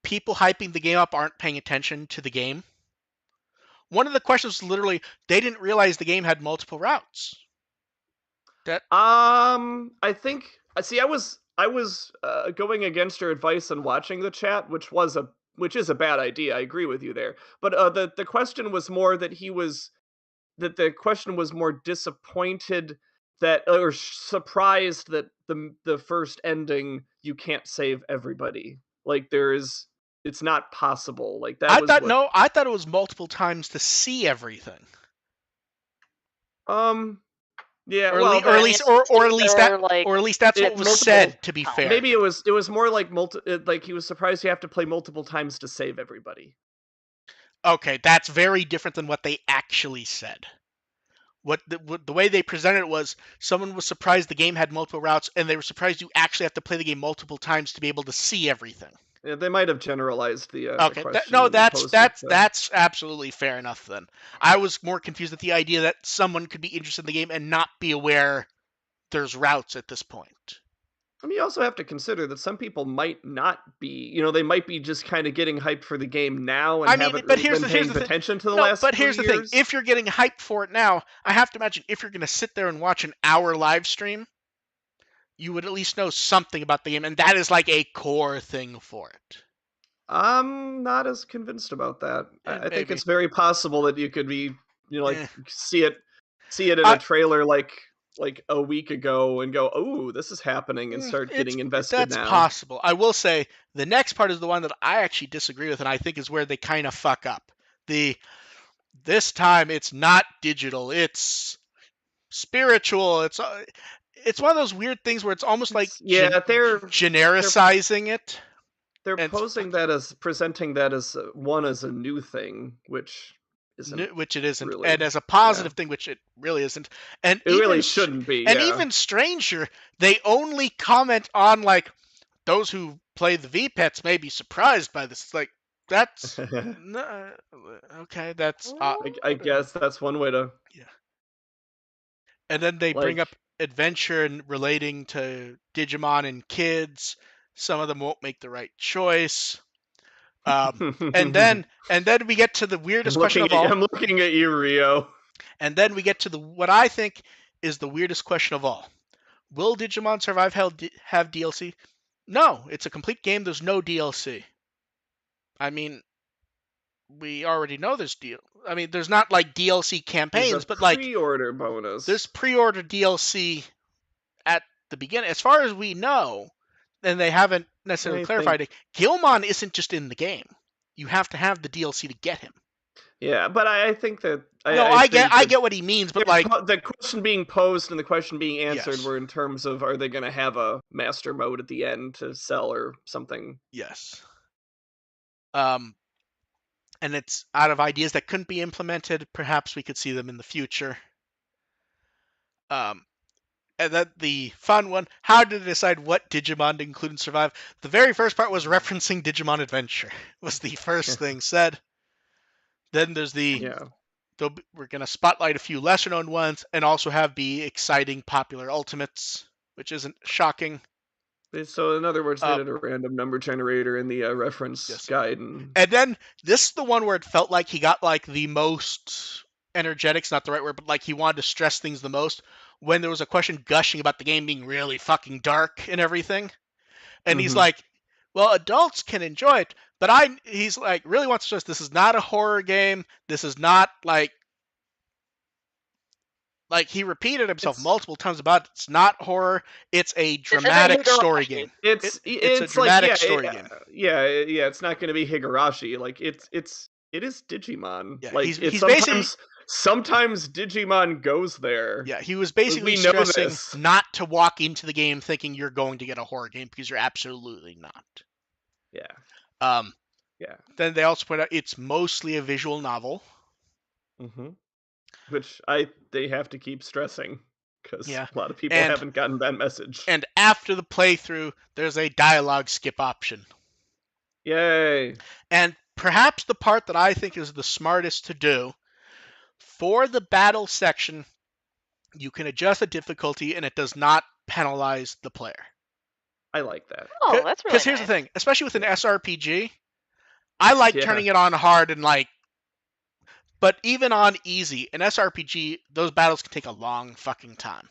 people hyping the game up aren't paying attention to the game. One of the questions was literally they didn't realize the game had multiple routes. That I think see I was going against your advice on watching the chat, which is a bad idea. I agree with you there. But the question was more that the question was more disappointed that or surprised that the first ending you can't save everybody. Like it's not possible. Like that I was thought what no, I thought it was multiple times to see everything. Yeah, Or, well, at least, or at least that, like or at least that's what was said. To be fair, maybe it was more like like he was surprised you have to play multiple times to save everybody. Okay, that's very different than what they actually said. What the way they presented it was someone was surprised the game had multiple routes, and they were surprised you actually have to play the game multiple times to be able to see everything. Yeah, they might have generalized the Okay, question no, when they posed it. that's absolutely fair enough. Then I was more confused at the idea that someone could be interested in the game and not be aware there's routes at this point. I mean, you also have to consider that some people might not be, they might be just kind of getting hyped for the game now and I mean, haven't but really been here's paying the thing. attention to the No, last but 3 here's the thing. years. If you're getting hyped for it now, I have to imagine if you're going to sit there and watch an hour live stream, you would at least know something about the game, and that is like a core thing for it. I'm not as convinced about that. I think Maybe. it's very possible that you could be, like Eh. see it in a trailer like a week ago and go, "Oh, this is happening," and start getting invested That's now. possible. I will say the next part is the one that I actually disagree with, and I think is where they kind of fuck up. This time it's not digital; it's spiritual. It's one of those weird things where it's almost like Yeah, genericizing it. they're And presenting that as as a new thing, which isn't which it isn't, really. and as a Yeah, positive thing, which it really isn't. And it really shouldn't be. Yeah. even stranger, they only comment on like those who play the V-Pets may be surprised by this. Like that's okay. That's I guess that's one way to yeah. And then they bring like. up adventure and relating to Digimon and kids. Some of them won't make the right choice. And then we get to the weirdest question of all. I'm looking at you, Rio. And then we get to what I think is the weirdest question of all. Will Digimon Survive have DLC? No, it's a complete game. There's no DLC. I mean, we already know there's I mean, there's not like DLC campaigns, but like pre-order bonus. there's pre-order DLC at the beginning, as far as we know, and they haven't necessarily clarified it. Gilmon isn't just in the game. You have to have the DLC to get him. Yeah, but I think that I get what he means, but like the question being posed and the question being answered yes. were in terms of, are they going to have a master mode at the end to sell or something? Yes. And it's out of ideas that couldn't be implemented. Perhaps we could see them in the future. And then the fun one, how to decide what Digimon to include in Survive. The very first part was referencing Digimon Adventure. Was the first thing said. Then there's we're going to spotlight a few lesser known ones and also have the exciting popular ultimates, which isn't shocking. So in other words, they did a random number generator in the reference guide. And then this is the one where it felt like he got like the most energetic's not the right word, but like he wanted to stress things the most when there was a question gushing about the game being really fucking dark and everything. And he's like, well, adults can enjoy it, but he's like really wants to stress this is not a horror game. This is not like he repeated himself multiple times about it. It's not horror. It's a dramatic story game. It's a dramatic story game. Yeah. It's not going to be Higurashi. Like it is Digimon. Yeah, like he's sometimes Digimon goes there. Yeah, he was basically stressing not to walk into the game thinking you're going to get a horror game because you're absolutely not. Yeah. Yeah. Then they also point out it's mostly a visual novel. Mm-hmm. Which they have to keep stressing because a lot of people haven't gotten that message. And after the playthrough, there's a dialogue skip option. Yay! And perhaps the part that I think is the smartest to do, for the battle section, you can adjust the difficulty and it does not penalize the player. I like that. Oh, that's really nice. Because here's the thing, especially with an SRPG, I like turning it on hard and but even on easy, an SRPG, those battles can take a long fucking time.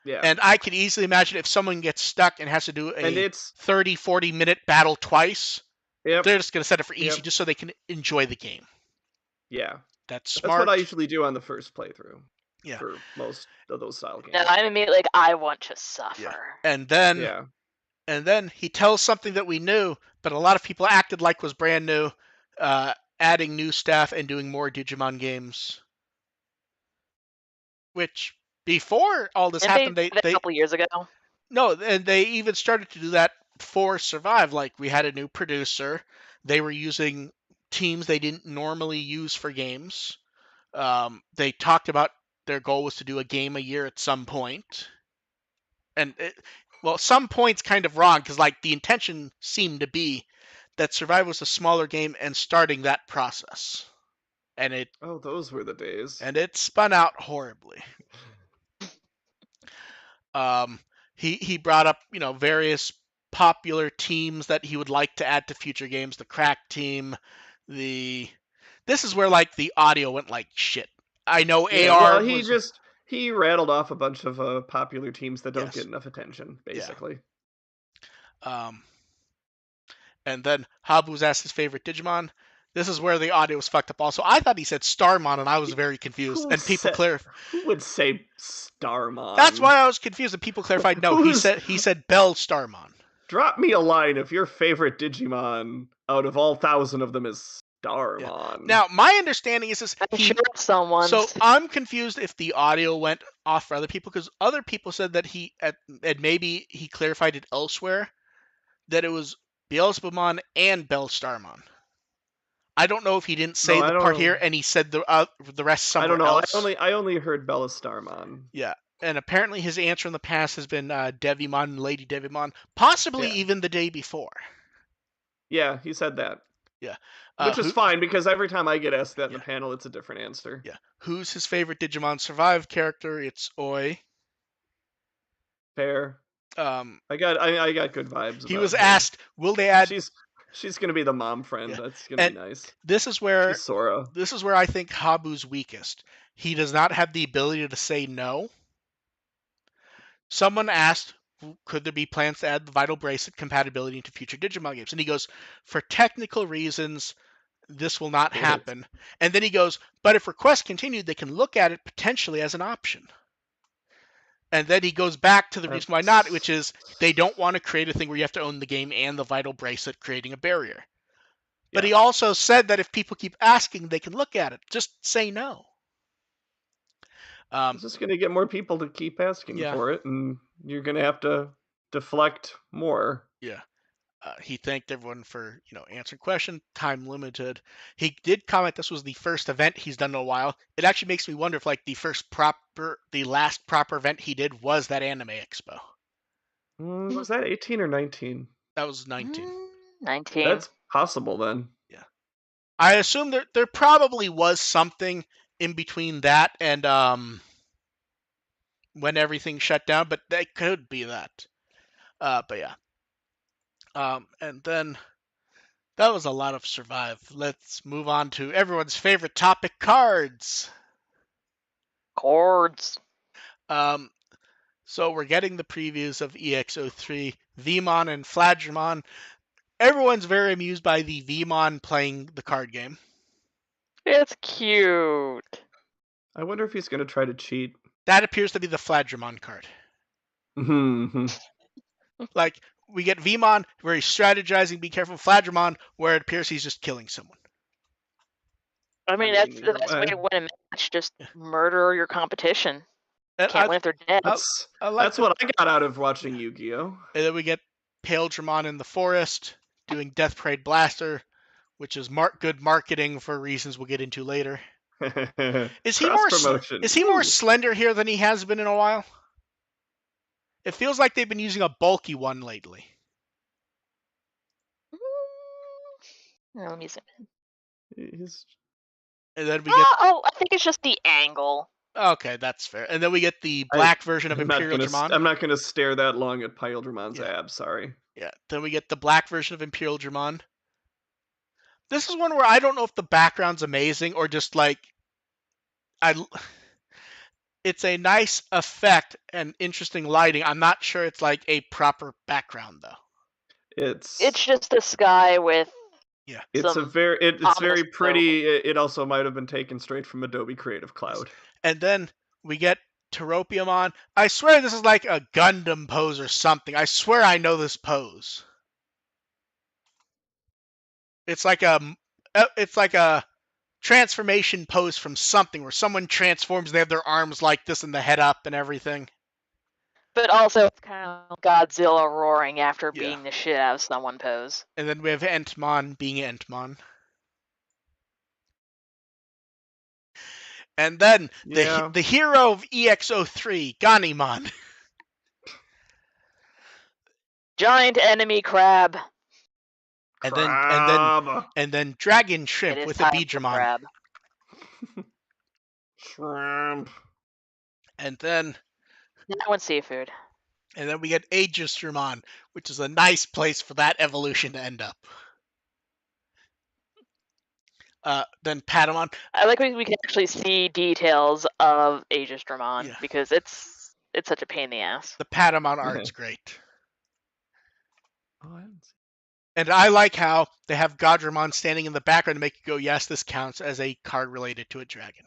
Yeah. And I could easily imagine if someone gets stuck and has to do a 30, 40-minute battle twice, they're just going to set it for easy just so they can enjoy the game. Yeah. That's smart. That's what I usually do on the first playthrough. Yeah. For most of those style games. No, I'm immediately I want to suffer. Yeah. And then he tells something that we knew, but a lot of people acted like was brand new. Adding new staff and doing more Digimon games. which before all this Didn't happened, they a couple years ago? No, and they even started to do that for Survive. Like, we had a new producer. They were using teams they didn't normally use for games. They talked about their goal was to do a game a year at some point. And, some point's kind of wrong, because, like, the intention seemed to be that Survive was a smaller game and starting that process. And those were the days. And it spun out horribly. He brought up, various popular teams that he would like to add to future games. The Crack team, this is where like the audio went like shit. I know AR he rattled off a bunch of popular teams that don't get enough attention, basically. Yeah. And then Habu's asked his favorite Digimon. This is where the audio was fucked up also. I thought he said Starmon, and I was very confused. Who would say Starmon? That's why I was confused, and people clarified, no, he said Bell Starmon. Drop me a line if your favorite Digimon out of all 1,000 of them is Starmon. Yeah. Now, my understanding is someone. So I'm confused if the audio went off for other people, because other people said that and maybe he clarified it elsewhere, that it was Betsumon and Bellstarmon. I don't know if he didn't say the part here and he said the rest somewhere else. I don't know. I only heard Bellstarmon. Yeah, and apparently his answer in the past has been Devimon and Lady Devimon, possibly even the day before. Yeah, he said that. Yeah. Which is fine, because every time I get asked that in the panel, it's a different answer. Yeah. Who's his favorite Digimon Survive character? It's Oi. Fair. I got good vibes. He was asked, will they add... She's gonna be the mom friend. Yeah. That's gonna be nice. This is where she's Sora. This is where I think Habu's weakest. He does not have the ability to say no. Someone asked, could there be plans to add the Vital Bracelet compatibility into future Digimon games? And he goes, for technical reasons, this will not happen. And then he goes, but if requests continue, they can look at it potentially as an option. And then he goes back to the reason why not, which is they don't want to create a thing where you have to own the game and the Vital Bracelet, creating a barrier. But he also said that if people keep asking, they can look at it. Just say no. It's just going to get more people to keep asking for it, and you're going to have to deflect more. Yeah. He thanked everyone for, answering questions, time limited. He did comment this was the first event he's done in a while. It actually makes me wonder if like the last proper event he did was that Anime Expo. Was that 18 or 19? That was 19. 19. That's possible then. Yeah. I assume there probably was something in between that and when everything shut down, but that could be that. But yeah. And then that was a lot of Survive. Let's move on to everyone's favorite topic, cards. So we're getting the previews of EX03, Vmon, and Flagramon. Everyone's very amused by the Vmon playing the card game. It's cute. I wonder if he's going to try to cheat. That appears to be the Flagramon card. Like, we get Vmon where he's strategizing, be careful. Flagramon where it appears he's just killing someone. I mean, that's the best way to win a match. Just murder your competition. Can't win if they're dead. That's what I got out of watching Yu-Gi-Oh! And then we get Paledramon in the forest doing Death Parade Blaster, which is good marketing for reasons we'll get into later. Is he more slender here than he has been in a while? It feels like they've been using a bulky one lately. Let me see. And then we get... I think it's just the angle. Okay, that's fair. And then we get the black version of Imperial Dramon. I'm not going to stare that long at Paledраmon's abs, sorry. Yeah, then we get the black version of Imperial Dramon. This is one where I don't know if the background's amazing or just like... It's a nice effect and interesting lighting. I'm not sure it's like a proper background though. It's just a sky with it's very pretty. It also might have been taken straight from Adobe Creative Cloud. And then we get Teropiamon. I swear this is like a Gundam pose or something. I swear I know this pose. It's like a transformation pose from something where someone transforms, they have their arms like this and the head up and everything. But also, it's kind of Godzilla roaring after beating the shit out of someone pose. And then we have Entmon being Entmon. And then the hero of EX03, Gammamon. Giant enemy crab. And then dragon shrimp with a Digimon. Shrimp. And then that one's seafood. And then we get Aegisdramon, which is a nice place for that evolution to end up. Then Patamon. I like we can actually see details of Aegisdramon because it's such a pain in the ass. The Patamon art's great. And I like how they have Godramon standing in the background to make you go, yes, this counts as a card related to a dragon.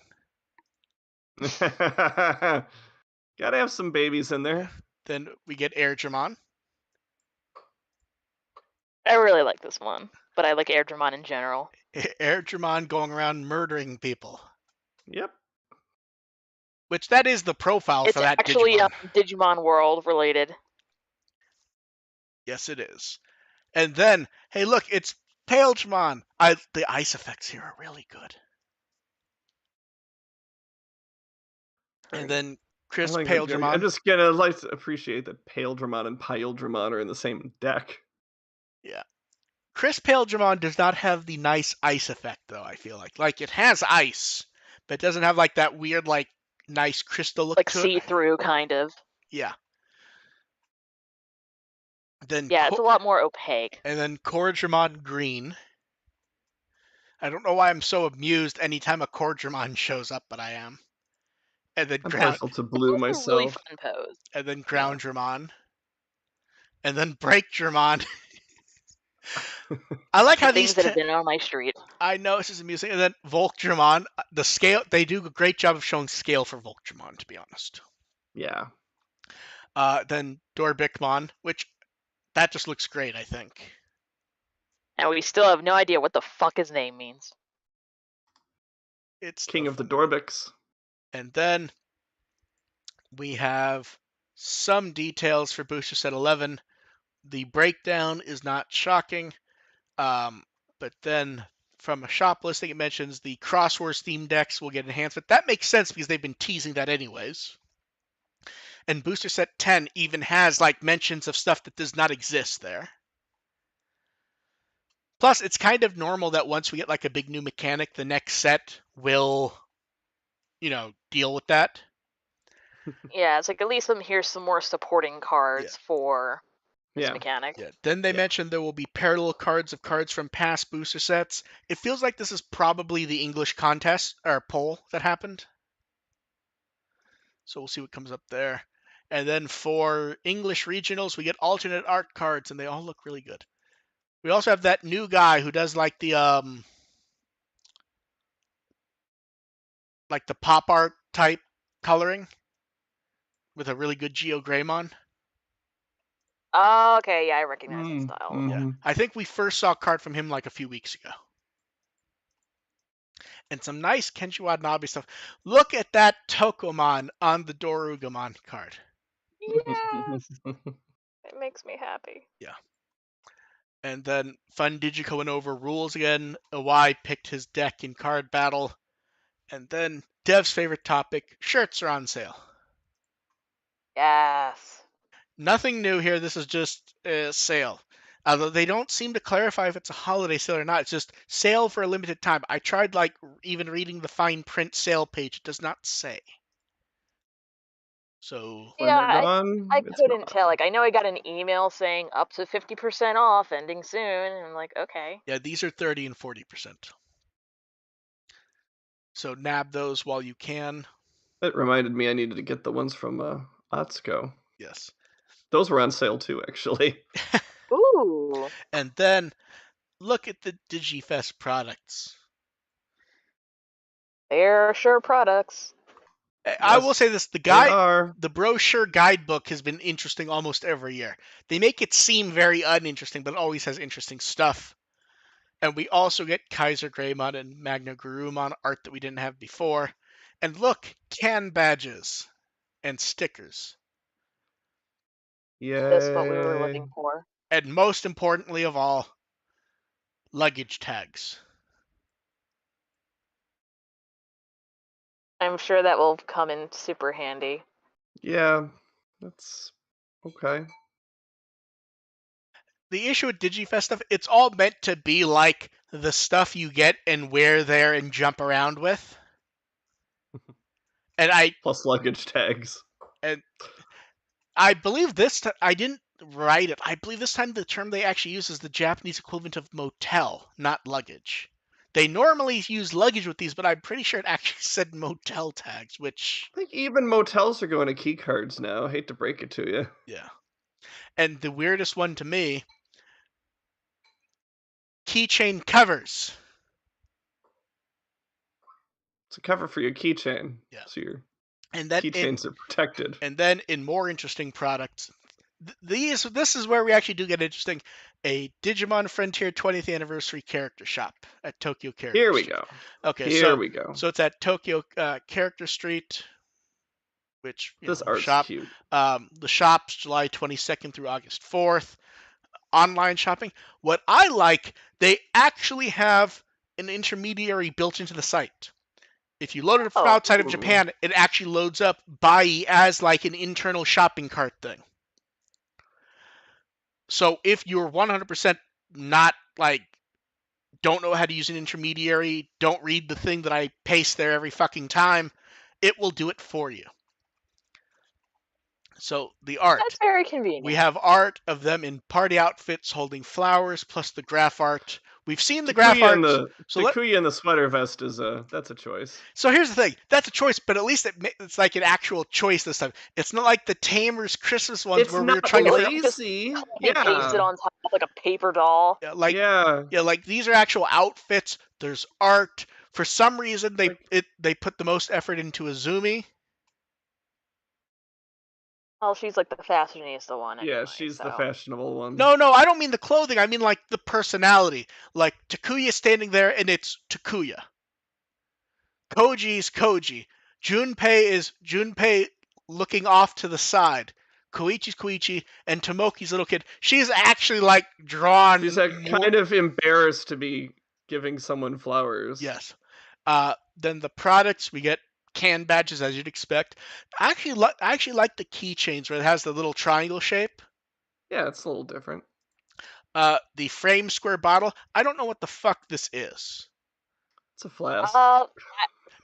Gotta have some babies in there. Then we get Airdramon. I really like this one, but I like Airdramon in general. Airdramon going around murdering people. Yep. Which that is the profile for that actually, Digimon. Digimon World related. Yes, it is. And then, hey, look, it's Paildramon. The ice effects here are really good. And then Chris Paildramon. I'm just gonna to appreciate that Paildramon and Paildramon are in the same deck. Yeah. Chris Paildramon does not have the nice ice effect, though, I feel like. Like, it has ice, but it doesn't have, like, that weird, like, nice crystal look to it. Like see-through, kind of. Yeah. Then it's a lot more opaque. And then Cordramon Green. I don't know why I'm so amused anytime a Cordramon shows up, but I am. And then I'm partial to blue myself. Really fun pose. And then Groundramon. And then Breakdramon. I like how things that have been on my street. I know this is amusing. And then Volkdramon, the scale, they do a great job of showing scale for Volkdramon, to be honest. Yeah. Then Dorbikmon, which that just looks great, I think. And we still have no idea what the fuck his name means. It's King of the Dorbiks. And then we have some details for booster set 11. The breakdown is not shocking, but then from a shop listing, it mentions the Crosswords theme decks will get enhancement. That makes sense because they've been teasing that anyways. And booster set 10 even has like mentions of stuff that does not exist there. Plus, it's kind of normal that once we get like a big new mechanic, the next set will, deal with that. Yeah, it's like at least here's some more supporting cards for this mechanic. Yeah. Then they mentioned there will be parallel cards of cards from past booster sets. It feels like this is probably the English contest or poll that happened. So we'll see what comes up there. And then for English regionals, we get alternate art cards, and they all look really good. We also have that new guy who does like the pop art type coloring with a really good Geogreymon. Oh, okay, yeah, I recognize that style. Mm-hmm. Yeah, I think we first saw a card from him like a few weeks ago. And some nice Kenshi Watanabe stuff. Look at that Tokomon on the Dorugamon card. Yes! It makes me happy. Yeah. And then Fun Digico went over rules again. Awai picked his deck in card battle. And then Dev's favorite topic, shirts are on sale. Yes. Nothing new here. This is just a sale. Although they don't seem to clarify if it's a holiday sale or not. It's just sale for a limited time. I tried even reading the fine print sale page. It does not say. So I couldn't tell. Like, I know I got an email saying up to 50% off, ending soon, and I'm like, okay. Yeah, these are 30 and 40%. So nab those while you can. It reminded me I needed to get the ones from Atsuko. Yes. Those were on sale too, actually. Ooh. And then look at the DigiFest products. They're sure products. I will say this, the brochure guidebook has been interesting almost every year. They make it seem very uninteresting, but it always has interesting stuff. And we also get Kaiser Greymon and Magna Garurumon art that we didn't have before. And look, can badges and stickers. That's what we were Yay. looking for. And most importantly of all, luggage tags. I'm sure that will come in super handy. Yeah, that's okay. The issue with DigiFest stuff, it's all meant to be like the stuff you get and wear there and jump around with. Plus luggage tags. And I believe this time, I didn't write it. I believe this time the term they actually use is the Japanese equivalent of motel, not luggage. They normally use luggage with these, but I'm pretty sure it actually said motel tags, which... I think even motels are going to key cards now. I hate to break it to you. Yeah. And the weirdest one to me, keychain covers. It's a cover for your keychain. Yeah. So your And then keychains are protected. And then in more interesting products, this is where we actually do get interesting. A Digimon Frontier 20th Anniversary Character Shop at Tokyo Character Here we Street. go. Okay, Here we go. So it's at Tokyo Character Street, which this art's shop. cute. The shop's July 22nd through August 4th. Online shopping. What I like, they actually have an intermediary built into the site. If you load it from outside of Japan, it actually loads up Bai as like an internal shopping cart thing. So if you're 100% not like, don't know how to use an intermediary, don't read the thing that I paste there every fucking time, it will do it for you. So the art. That's very convenient. We have art of them in party outfits holding flowers, plus the graph art. We've seen the graph art. Takuya in the sweater vest is that's a choice. So here's the thing. That's a choice, but at least it's like an actual choice this time. It's not like the Tamers Christmas ones where we were trying to lazy. Yeah. Paste it on top like a paper doll. Yeah, like these are actual outfits. There's art. For some reason, they put the most effort into Azumi. Well, she's like the fashionista one. Anyway, yeah, she's the fashionable one. No, I don't mean the clothing. I mean like the personality. Like Takuya standing there, and it's Takuya. Koji's Koji. Junpei is Junpei looking off to the side. Koichi's Koichi, and Tomoki's little kid. She's actually like drawn. She's kind of embarrassed to be giving someone flowers. Yes. Then the products, we get can badges as you'd expect. I actually like the keychains where it has the little triangle shape. Yeah, it's a little different. The frame square bottle. I don't know what the fuck this is. It's a flask.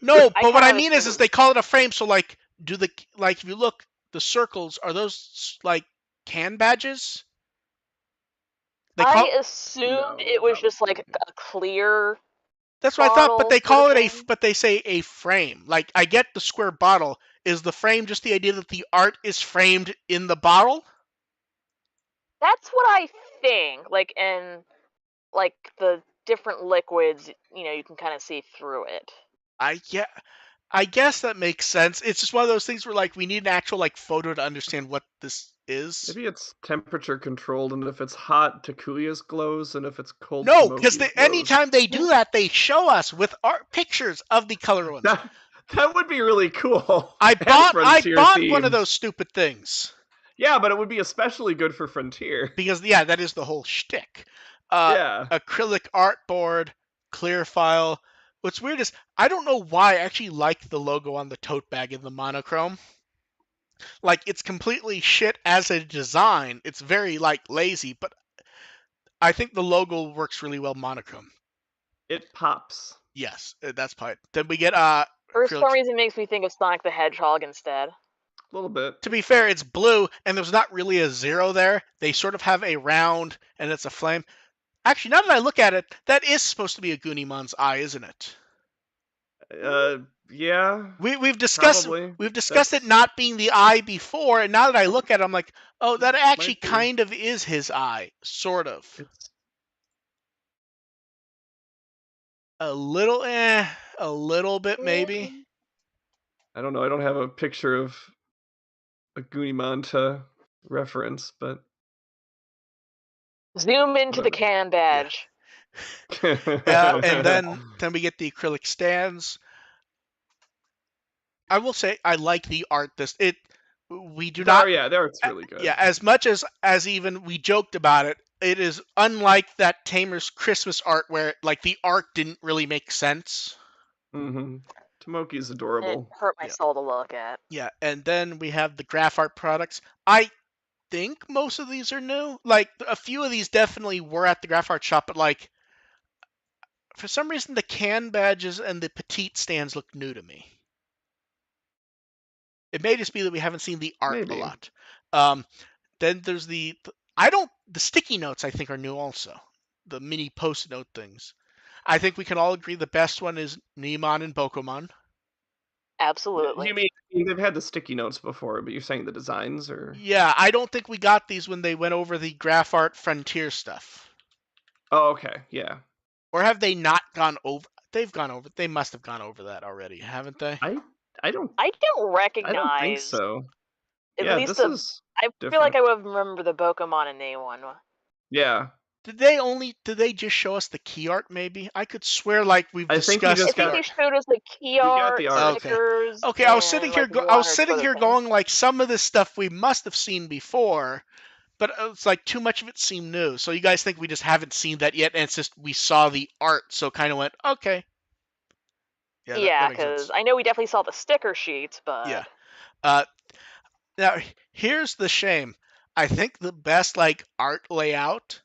No, but what I mean is they call it a frame. So like, if you look, the circles, are those like can badges? I assumed it was just like a clear. That's what I thought, but they call it but they say a frame. Like, I get the square bottle. Is the frame just the idea that the art is framed in the bottle? That's what I think. Like, and like the different liquids, you can kind of see through it. I guess that makes sense. It's just one of those things where like we need an actual like photo to understand what this is. Maybe it's temperature controlled, and if it's hot, Takuya's glows, and if it's cold, no, because anytime they do that, they show us with art pictures of the color ones. That would be really cool. I bought one of those stupid things. Yeah, but it would be especially good for Frontier. Because that is the whole shtick. Acrylic artboard, clear file. What's weird is I don't know why I actually like the logo on the tote bag in the monochrome. Like, it's completely shit as a design. It's very like lazy, but I think the logo works really well monochrome. It pops. Yes, that's probably it. Then we get for some reason it makes me think of Sonic the Hedgehog instead. A little bit. To be fair, it's blue, and there's not really a zero there. They sort of have a round, and it's a flame. Actually, now that I look at it, that is supposed to be a Goonimon's eye, isn't it? Yeah. We've discussed it not being the eye before, and now that I look at it, I'm like, oh, that actually kind of is his eye, sort of. A little bit maybe. I don't know. I don't have a picture of a Goonimon to reference, but zoom into the can badge. And then we get the acrylic stands. I will say I like the art. We do not. Yeah, there it's really good. Yeah, as much as even we joked about it, it is unlike that Tamer's Christmas art where like the art didn't really make sense. Tomoki's It adorable. hurt my Yeah. soul to look at. Yeah, and then we have the graph art products. I think most of these are new. Like a few of these definitely were at the graph art shop, but like for some reason the can badges and the petite stands look new to me. It may just be that we haven't seen the art a Maybe. lot. Then there's the sticky notes I think are new also. The mini post note things. I think we can all agree the best one is Neemon and Bokomon. Absolutely. You mean they've had the sticky notes before, but you're saying the designs or? Yeah, I don't think we got these when they went over the graph art frontier stuff. Oh, okay, yeah. Or have they not gone over? They've gone over. They must have gone over that already, haven't they? I don't I don't I don't think recognize so. at Yeah, least this is I feel like different. I would remember the Pokemon and A one. Yeah. Did they just show us the key art maybe? I could swear like we've I think we I discussed just the think got they art. showed us the key we got the art, art. Okay. stickers, Okay, and like I one was or two sitting other here things. going some of this stuff we must have seen before, but it's like too much of it seemed new. So you guys think we just haven't seen that yet, and it's just we saw the art, so kind of went okay. Yeah, that Yeah, makes because sense. I know we definitely saw the sticker sheets, Yeah. but Uh, Now here's the shame. I think the best like art layout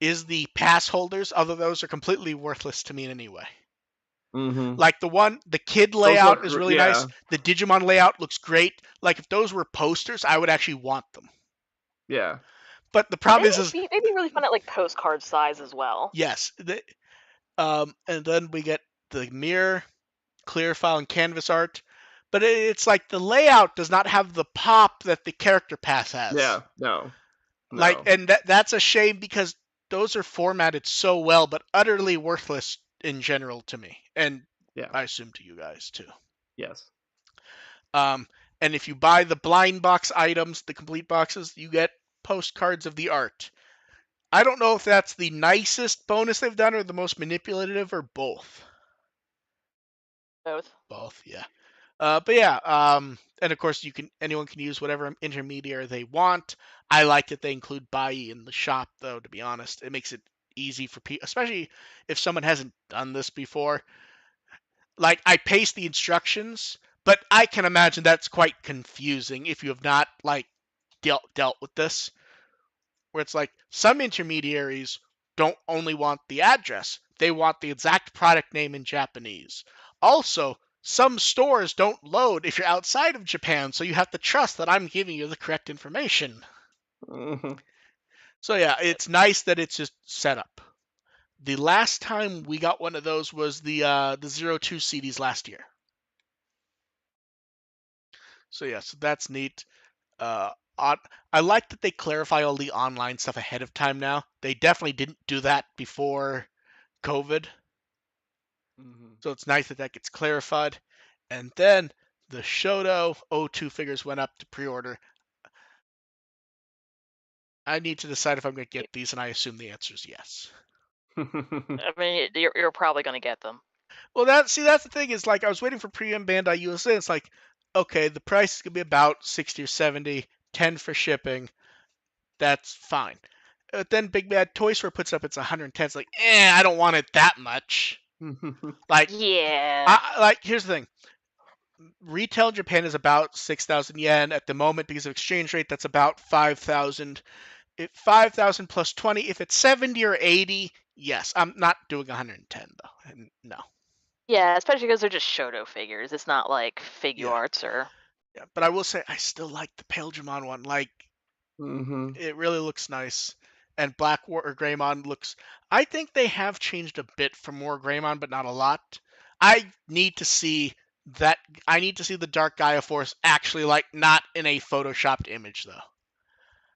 is the pass holders, although those are completely worthless to me in any way. Like the kid Those layout look is really yeah. nice. The Digimon layout looks great. Like if those were posters, I would actually want them. Yeah. But the they'd problem is be really fun at like postcard size as well. yes, and then we get the mirror, clear file, and canvas art. But it's like the layout does not have the pop that the character pass has. Yeah. No. Like, No. and that's a shame because those are formatted so well, but utterly worthless in general to me, and Yeah. I assume to you guys too. Yes. Um, and if you buy the blind box items, the complete boxes, you get postcards of the art. I don't know if that's the nicest bonus they've done or the most manipulative or both. Both. Both, yeah. But yeah, and of course anyone can use whatever intermediary they want. I like that they include Bai in the shop, though. To be honest, it makes it easy for people, especially if someone hasn't done this before. Like I paste the instructions, but I can imagine that's quite confusing if you have not like dealt with this. Where it's like some intermediaries don't only want the address, they want the exact product name in Japanese. Also, some stores don't load if you're outside of Japan, so you have to trust that I'm giving you the correct information. So yeah, it's nice that it's just set up. The last time we got one of those was the 02 CDs last year. So yeah, so that's neat. Uh, I like that they clarify all the online stuff ahead of time now. They definitely didn't do that before COVID. So it's nice that that gets clarified. And then the Shoto O2 figures went up to pre-order. I need to decide if I'm going to get these, and I assume the answer is yes. I mean, you're probably gonna get them. Well, that's the thing is like I was waiting for Premium Bandai USA. It's like, okay, the price is gonna be about 60 or 70, 10 for shipping. That's fine. But then Big Bad Toy Store puts up it's 110. It's like, I don't want it that much. Like, Yeah. here's the thing. Retail in Japan is about 6,000 yen at the moment because of exchange rate. That's about 5,000. If 5,000 plus 20, if it's 70 or 80, yes, I'm not doing 110 though. No. Yeah, especially because they're just Shoto figures. It's not like figure Yeah. arts or. Yeah, but I will say I still like the Paledramon one. Like, it really looks nice. And Black War or Greymon looks. I think they have changed a bit from War Greymon, but not a lot. I need to see that. I need to see the Dark Gaia Force actually, like, not in a photoshopped image though.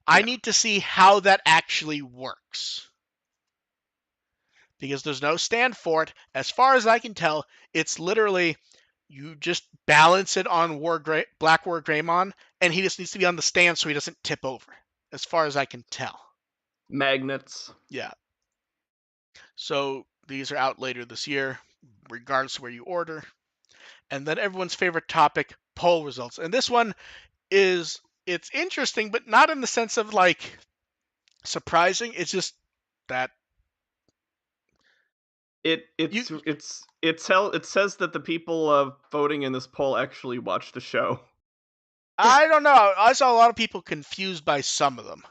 I need to see how that actually works. Because there's no stand for it. As far as I can tell, it's literally you just balance it on Black War Greymon, and he just needs to be on the stand so he doesn't tip over. As far as I can tell. Magnets. Yeah. So these are out later this year, regardless of where you order. And then everyone's favorite topic, poll results. And this one it's interesting, but not in the sense of like surprising. It's just that It says that the people voting in this poll actually watch the show. I don't know. I saw a lot of people confused by some of them.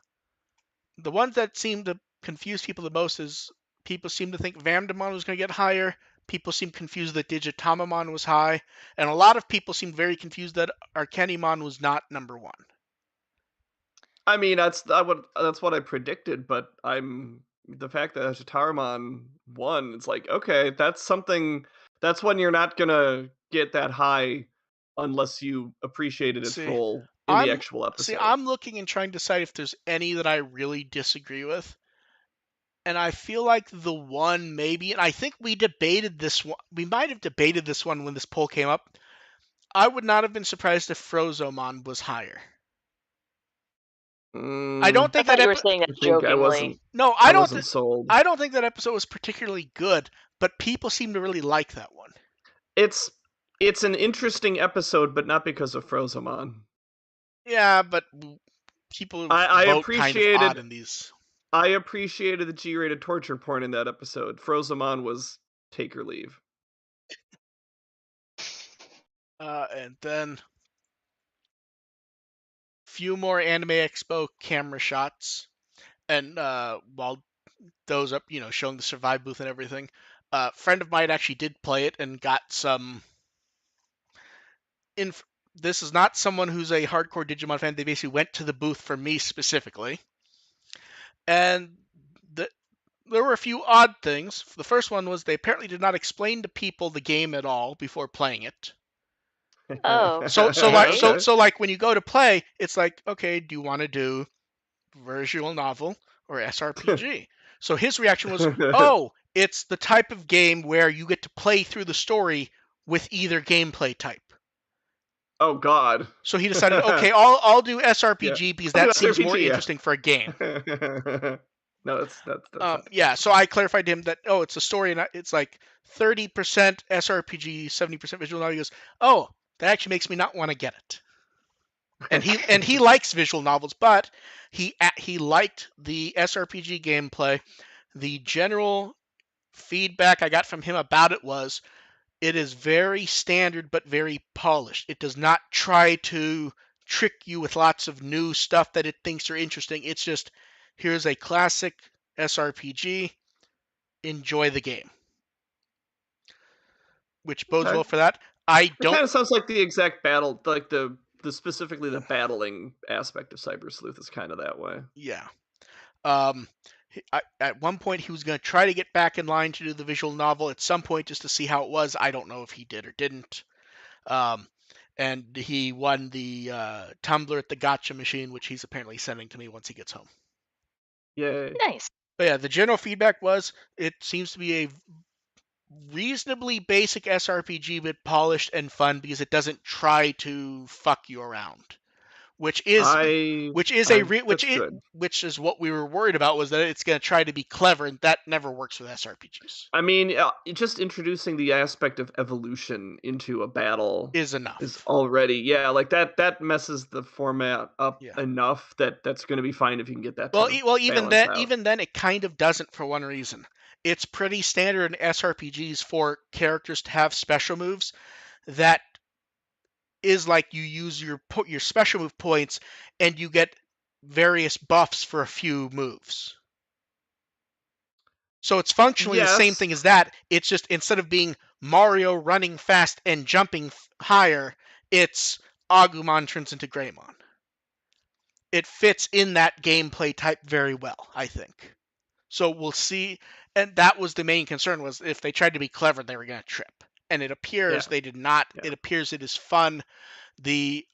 The ones that seem to confuse people the most is people seem to think Vamdemon was going to get higher. People seem confused that Digitamamon was high, and a lot of people seem very confused that Arcanimon was not number one. I mean, that's what I predicted, but the fact that Hashitaramon won, it's like, okay, that's when you're not gonna get that high unless you appreciated its See, role in the actual episode. I'm looking and trying to decide if there's any that I really disagree with. And I feel like the one maybe, and I think we debated this one. We might have debated this one when this poll came up. I would not have been surprised if Frozomon was higher. I don't I think thought that you were saying that I think jokingly. No, I wasn't sold. I don't think that episode was particularly good, but people seem to really like that one. It's an interesting episode, but not because of Frozomon. Yeah, but people I vote kind of odd in these. I appreciated the G-rated torture porn in that episode. Frozomon was take or leave. And then few more Anime Expo camera shots, and while those up, showing the Survive booth and everything, a friend of mine actually did play it and got some. This is not someone who's a hardcore Digimon fan. They basically went to the booth for me specifically, and there were a few odd things. The first one was they apparently did not explain to people the game at all before playing it. Oh. So like when you go to play, it's like, okay, do you want to do visual novel or SRPG? So his reaction was, oh, it's the type of game where you get to play through the story with either gameplay type. Oh God! So he decided, okay, I'll do SRPG Yeah. because that seems more interesting for a game. No, that's yeah. So I clarified to him that it's a story and it's like 30% SRPG, 70% visual novel. He goes, oh, that actually makes me not want to get it. And he likes visual novels, but he liked the SRPG gameplay. The general feedback I got from him about it was it is very standard but very polished. It does not try to trick you with lots of new stuff that it thinks are interesting. It's just, here's a classic SRPG. Enjoy the game. Which bodes well for that. It kind of sounds like the exact battle, like the specifically the battling aspect of Cyber Sleuth is kind of that way. Yeah. At one point, he was going to try to get back in line to do the visual novel at some point just to see how it was. I don't know if he did or didn't. And he won the tumbler at the gotcha machine, which he's apparently sending to me once he gets home. Yay. Nice. But yeah, the general feedback was it seems to be a reasonably basic SRPG, but polished and fun because it doesn't try to fuck you around. Which is what we were worried about, was that it's going to try to be clever, and that never works with SRPGs. I mean, just introducing the aspect of evolution into a battle is enough. Is already like that messes the format up enough that's going to be fine if you can get that. Well, even then, it kind of doesn't for one reason. It's pretty standard in SRPGs for characters to have special moves that is like you use your special move points and you get various buffs for a few moves. So it's functionally the same thing as that. It's just instead of being Mario running fast and jumping higher, it's Agumon turns into Greymon. It fits in that gameplay type very well, I think. So we'll see. And that was the main concern, was if they tried to be clever, they were going to trip. And it appears they did not. Yeah. It appears it is fun. The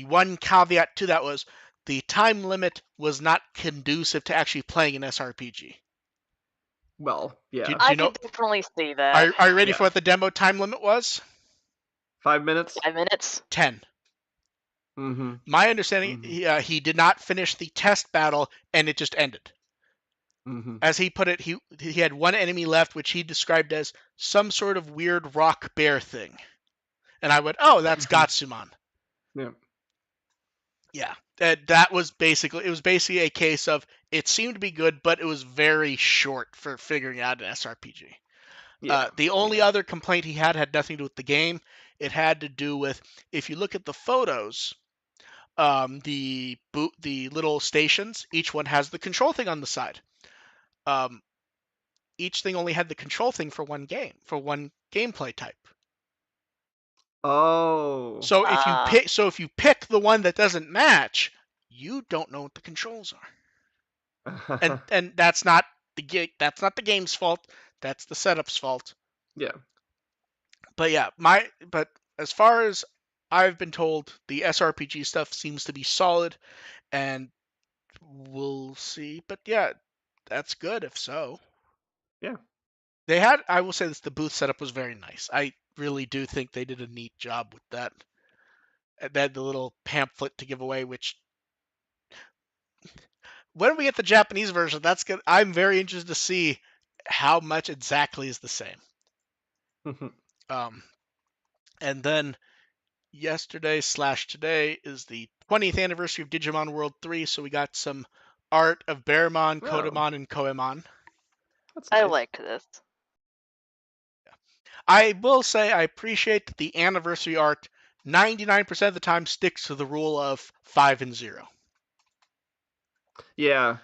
one caveat to that was the time limit was not conducive to actually playing an SRPG. Well, yeah. I can definitely see that. Are you ready for what the demo time limit was? 5 minutes? 5 minutes? 10. Mm-hmm. My understanding, he did not finish the test battle, and it just ended. Mm-hmm. As he put it, he had one enemy left, which he described as some sort of weird rock bear thing. And I went, oh, that's Gatsumon. Yeah. Yeah, that was basically a case of it seemed to be good, but it was very short for figuring out an SRPG. Yeah. The only other complaint he had nothing to do with the game. It had to do with, if you look at the photos, the little stations, each one has the control thing on the side. Each thing only had the control thing for one one gameplay type. Oh. So if you pick the one that doesn't match, you don't know what the controls are. And that's not the game's fault. That's the setup's fault. Yeah. But yeah, but as far as I've been told, the SRPG stuff seems to be solid, and we'll see. But yeah, that's good if so. Yeah. I will say this, the booth setup was very nice. I really do think they did a neat job with that. They had the little pamphlet to give away, which when we get the Japanese version, that's good. I'm very interested to see how much exactly is the same. And then yesterday/today is the 20th anniversary of Digimon World 3, so we got some art of Bearmon, Kodamon, and Koemon. That's nice. I liked this. I will say I appreciate that the anniversary art 99% of the time sticks to the rule of 5 and 0. Yeah.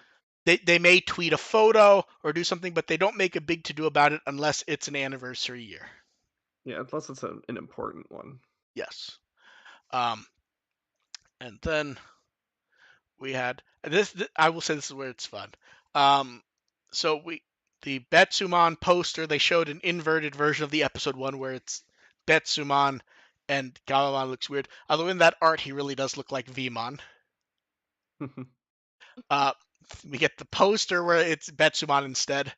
They may tweet a photo or do something, but they don't make a big to-do about it unless it's an anniversary year. Yeah, unless it's an important one. Yes. And then we had this. I will say this is where it's fun. So the Betsumon poster, they showed an inverted version of the episode 1 where it's Betsumon and Gammamon looks weird. Although in that art he really does look like Vmon. We get the poster where it's Betsumon instead,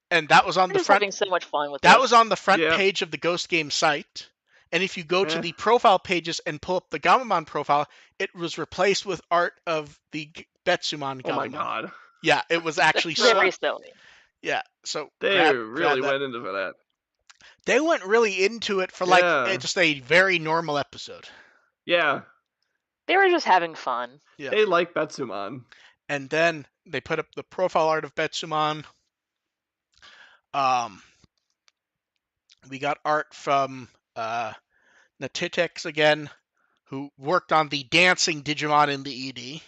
and that was on I'm the just front. having so much fun with That this. was on the front Yep. page of the Ghost Game site. And if you go to the profile pages and pull up the Gammamon profile, it was replaced with art of the Betsumon Gammamon. Oh my god. Yeah, it was actually very swapped. silly. Yeah, so They grab really that. went into that. They went really into it for just a very normal episode. Yeah. They were just having fun. Yeah. They like Betsumon. And then they put up the profile art of Betsumon. We got art from Natitex again, who worked on the dancing Digimon in the ED.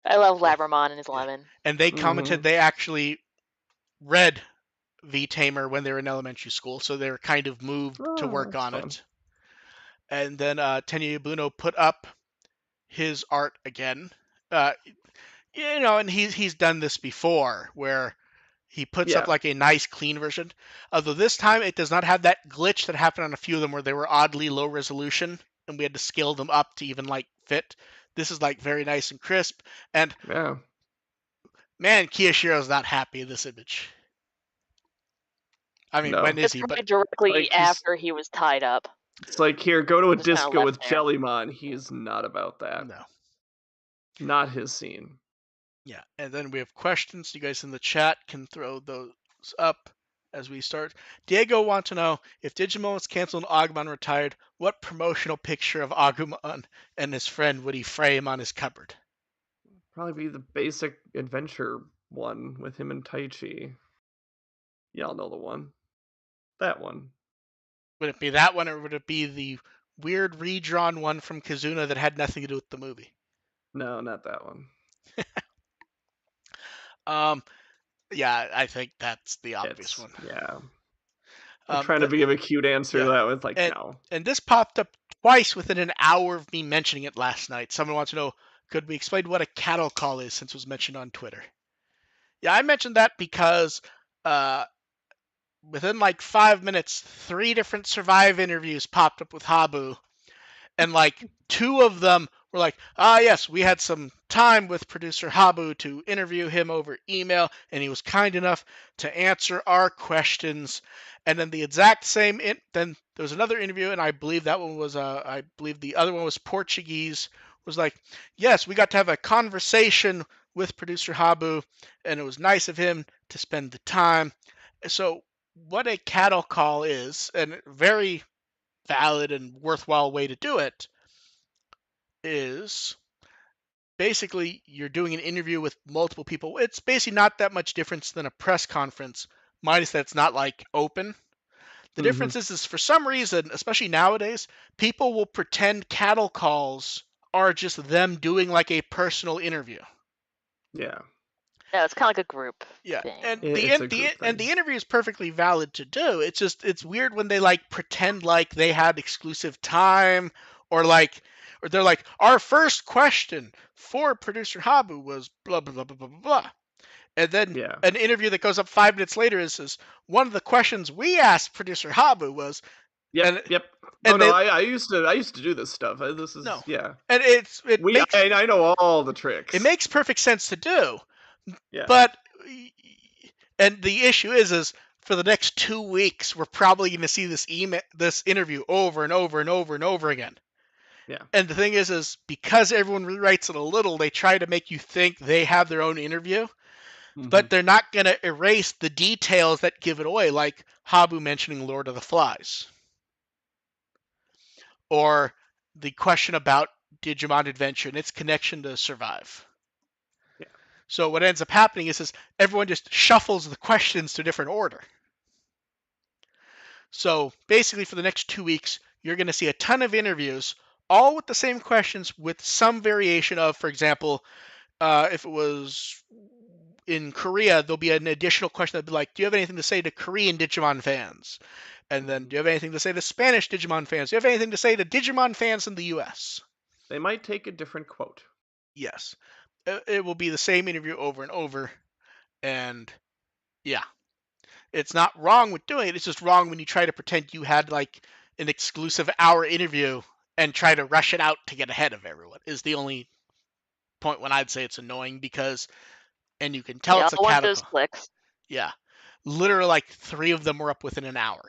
I love Labramon and his lemon. And they commented they actually read V-Tamer when they were in elementary school, so they were kind of moved to work on it. And then Tenya Yabuno put up his art again. And he's done this before, where he puts up like a nice clean version. Although this time it does not have that glitch that happened on a few of them where they were oddly low resolution and we had to scale them up to even fit. This is very nice and crisp. And man, Kiyoshiro's not happy in this image. I mean, when is he? But directly after he was tied up. It's like, here, go to a disco with Jellymon. He's not about that. No. Not his scene. Yeah, and then we have questions. You guys in the chat can throw those up as we start. Diego wants to know, if Digimon was canceled and Agumon retired, what promotional picture of Agumon and his friend would he frame on his cupboard? Probably be the basic adventure one with him and Taichi. Y'all know the one. That one. Would it be that one, or would it be the weird redrawn one from Kazuna that had nothing to do with the movie? No, not that one. Yeah, I think that's the obvious one. Yeah. I'm trying to give a cute answer to that with no. And this popped up twice within an hour of me mentioning it last night. Someone wants to know, could we explain what a cattle call is, since it was mentioned on Twitter? Yeah, I mentioned that because within 5 minutes, 3 different Survive interviews popped up with Habu. And 2 of them were like, yes, we had some time with producer Habu to interview him over email, and he was kind enough to answer our questions. And then the exact same, then there was another interview, and I believe that one was, I believe the other one was Portuguese, was like, yes, we got to have a conversation with producer Habu, and it was nice of him to spend the time. So, what a cattle call is, and a very valid and worthwhile way to do it, is basically you're doing an interview with multiple people. It's basically not that much difference than a press conference, minus that it's not like open. The difference is for some reason, especially nowadays, people will pretend cattle calls are just them doing like a personal interview. Yeah. No, it's kind of like a group Yeah, thing. and It's a group thing. the interview is perfectly valid to do. It's just it's weird when they like pretend like they had exclusive time, or they're like, our first question for producer Habu was blah blah blah blah blah blah, and then Yeah. an interview that goes up 5 minutes later is one of the questions we asked producer Habu was, and Yep. Oh and no, they I used to do this stuff. This is no, yeah. and I know all the it tricks. makes perfect sense to do. Yeah. But and the issue is for the next 2 weeks we're probably going to see this interview over and over and over and over again. Yeah. And the thing is because everyone rewrites it a little, they try to make you think they have their own interview, but they're not going to erase the details that give it away, like Habu mentioning Lord of the Flies, or the question about Digimon Adventure and its connection to Survive. Yeah. So what ends up happening is everyone just shuffles the questions to a different order. So basically, for the next 2 weeks, you're going to see a ton of interviews, all with the same questions, with some variation of, for example, if it was in Korea, there'll be an additional question that'll be like, do you have anything to say to Korean Digimon fans? And then, do you have anything to say to Spanish Digimon fans? Do you have anything to say to Digimon fans in the US? They might take a different quote. Yes. It will be the same interview over and over. And yeah. It's not wrong with doing it. It's just wrong when you try to pretend you had like an exclusive hour interview and try to rush it out to get ahead of everyone. Is the only point when I'd say it's annoying, because, and you can tell They all it's a want those catacomb. clicks. Yeah, literally like 3 of them were up within an hour,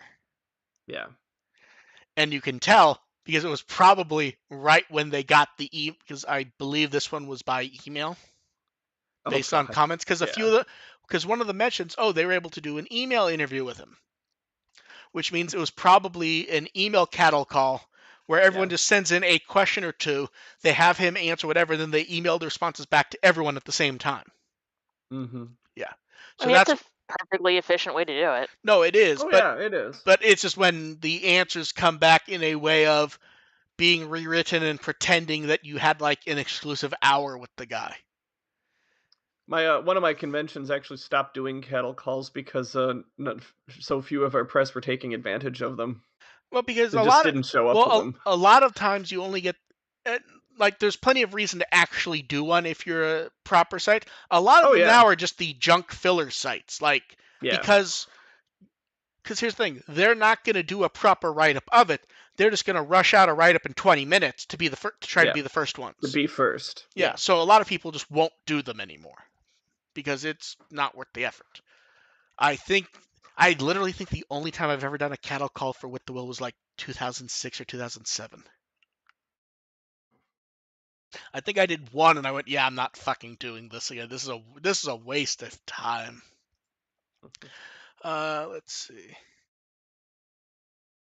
Yeah. and you can tell because it was probably right when they got because I believe this one was by email based on God. comments, because a few of the because one of the mentions, they were able to do an email interview with him, which means it was probably an email cattle call where everyone just sends in a question or two, they have him answer whatever, then they email the responses back to everyone at the same time. Yeah. I So mean, it's that's a perfectly efficient way to do it. no, it is, Oh but yeah, it is. but it's just when the answers come back in a way of being rewritten and pretending that you had like an exclusive hour with the guy. My one of my conventions actually stopped doing cattle calls because so few of our press were taking advantage of them. Well, because They just didn't show up for them. a lot of times you only get like there's plenty of reason to actually do one if you're a proper site. A lot of them now are just the junk filler sites, like because here's the thing, they're not going to do a proper write up of it. They're just going to rush out a write up in 20 minutes to be to try to be the first ones. To be first. Yeah, so a lot of people just won't do them anymore because it's not worth the effort. I literally think the only time I've ever done a cattle call for With the Will was like 2006 or 2007. I think I did one and I went, yeah, I'm not fucking doing this again. This is a waste of time. Let's see.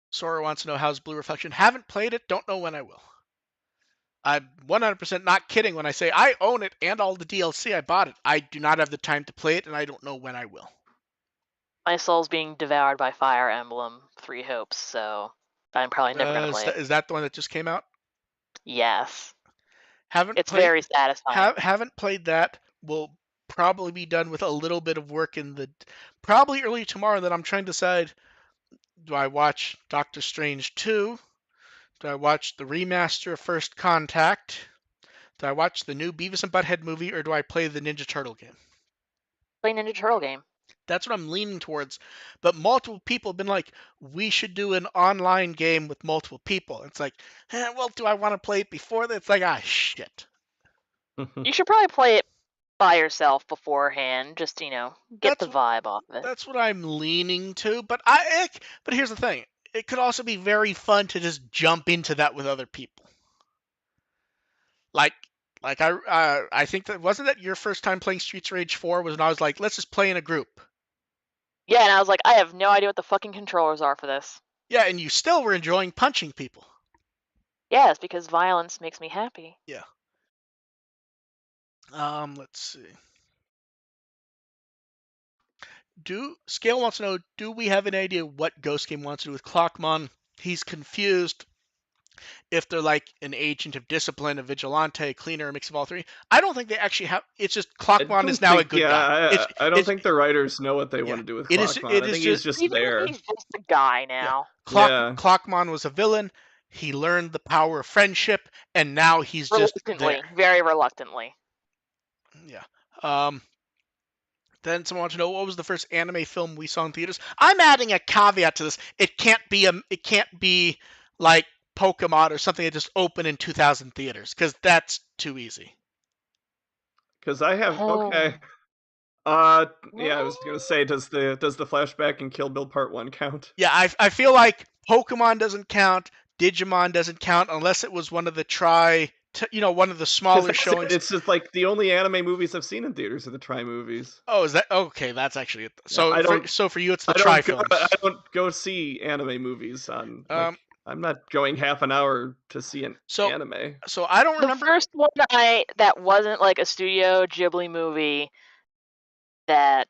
Sora wants to know how's Blue Reflection. Haven't played it, don't know when I will. I'm 100% not kidding when I say I own it and all the DLC. I bought it. I do not have the time to play it, and I don't know when I will. My soul's being devoured by Fire Emblem Three Hopes, so I'm probably never gonna play it. Is that the one that just came out? Yes. It's very satisfying. Haven't played that. Will probably be done with a little bit of work probably early tomorrow. That I'm trying to decide: do I watch Doctor Strange 2? Do I watch the remaster of First Contact? Do I watch the new Beavis and Butthead movie, or do I play the Ninja Turtle game? Play Ninja Turtle game. That's what I'm leaning towards. But multiple people have been like, we should do an online game with multiple people. It's like, well, do I want to play it before that? It's like, shit. You should probably play it by yourself beforehand, just get the vibe off of it. That's what I'm leaning to. But here's the thing: it could also be very fun to just jump into that with other people. Like Like I think that wasn't that your first time playing Streets of Rage 4 was when I was like, let's just play in a group. Yeah, and I was like, I have no idea what the fucking controllers are for this. Yeah, and you still were enjoying punching people. Yes, because violence makes me happy. Yeah. Let's see. Scale wants to know, do we have an idea what Ghost Game wants to do with Clockmon? He's confused if they're like an agent of discipline, a vigilante, a cleaner, a mix of all three. I don't think they actually have. It's just Clockmon is now a good guy. I don't think the writers know what they want to do with Clockmon. I think he's just there. He's just a guy now. Clockmon was a villain. He learned the power of friendship, and now he's just there. Very reluctantly. Yeah. Then someone wants to know, what was the first anime film we saw in theaters? I'm adding a caveat to this. It can't be like Pokemon or something that just opened in 2000 theaters, because that's too easy. Because I have yeah, I was gonna say, does the flashback in Kill Bill Part 1 count? Yeah, I feel like Pokemon doesn't count, Digimon doesn't count unless it was one of the one of the smaller showings. It's just like the only anime movies I've seen in theaters are the Try movies. Oh, is that okay? That's actually it. So for you, it's the Try films. I don't go see anime movies on. I'm not going half an hour to see an anime. So I don't remember the first one that wasn't like a Studio Ghibli movie. That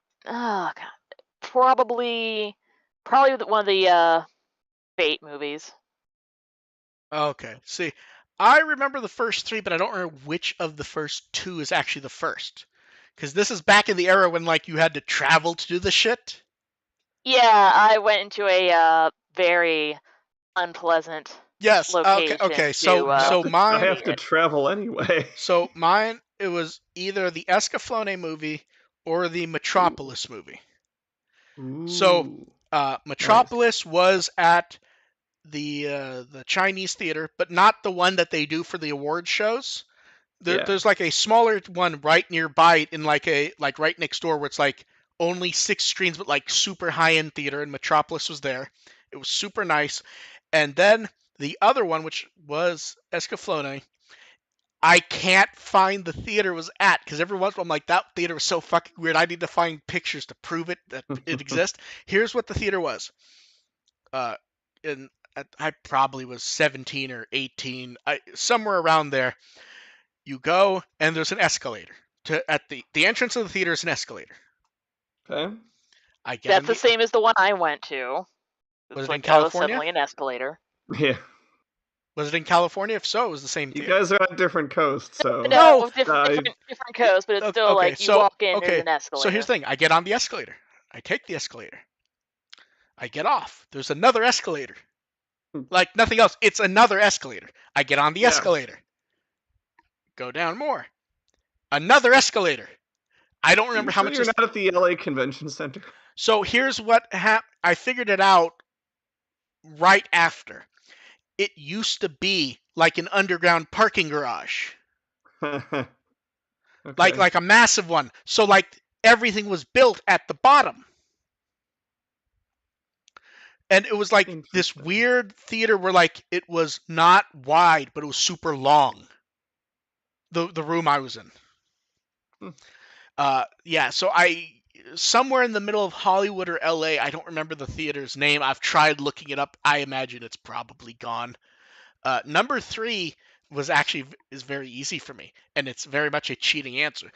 probably one of the Fate movies. Okay. See, I remember the first three, but I don't remember which of the first two is actually the first. Because this is back in the era when like you had to travel to do the shit. Yeah, I went into a very unpleasant location. Okay. So mine. I have to travel anyway. So mine, it was either the Escaflowne movie or the Metropolis movie. Ooh. So Metropolis was at the Chinese theater, but not the one that they do for the award shows. There's like a smaller one right nearby in like right next door where it's like only 6 screens, but like super high-end theater, and Metropolis was there. It was super nice. And then the other one, which was Escaflowne, I can't find the theater it was at, because every once in a while I'm like, that theater was so fucking weird. I need to find pictures to prove it that it exists. Here's what the theater was. And I probably was 17 or 18, somewhere around there. You go and there's an escalator. At the entrance of the theater is an escalator. Okay. That's the same as the one I went to. Was it in California? Suddenly an escalator. Yeah. Was it in California? If so, it was the same theater. You guys are on different coasts, so no, different coasts, but it's still like you walk in, there's an escalator. So here's the thing: I get on the escalator. I take the escalator. I get off. There's another escalator. Like nothing else. It's another escalator. I get on the escalator. Go down more. Another escalator. I don't remember how much. You're not at the LA Convention Center. So here's what happened. I figured it out right after. It used to be like an underground parking garage. Okay. Like a massive one. So like everything was built at the bottom. And it was like this weird theater where like it was not wide, but it was super long. The room I was in. So somewhere in the middle of Hollywood or LA, I don't remember the theater's name. I've tried looking it up. I imagine it's probably gone. Number 3 is very easy for me, and it's very much a cheating answer.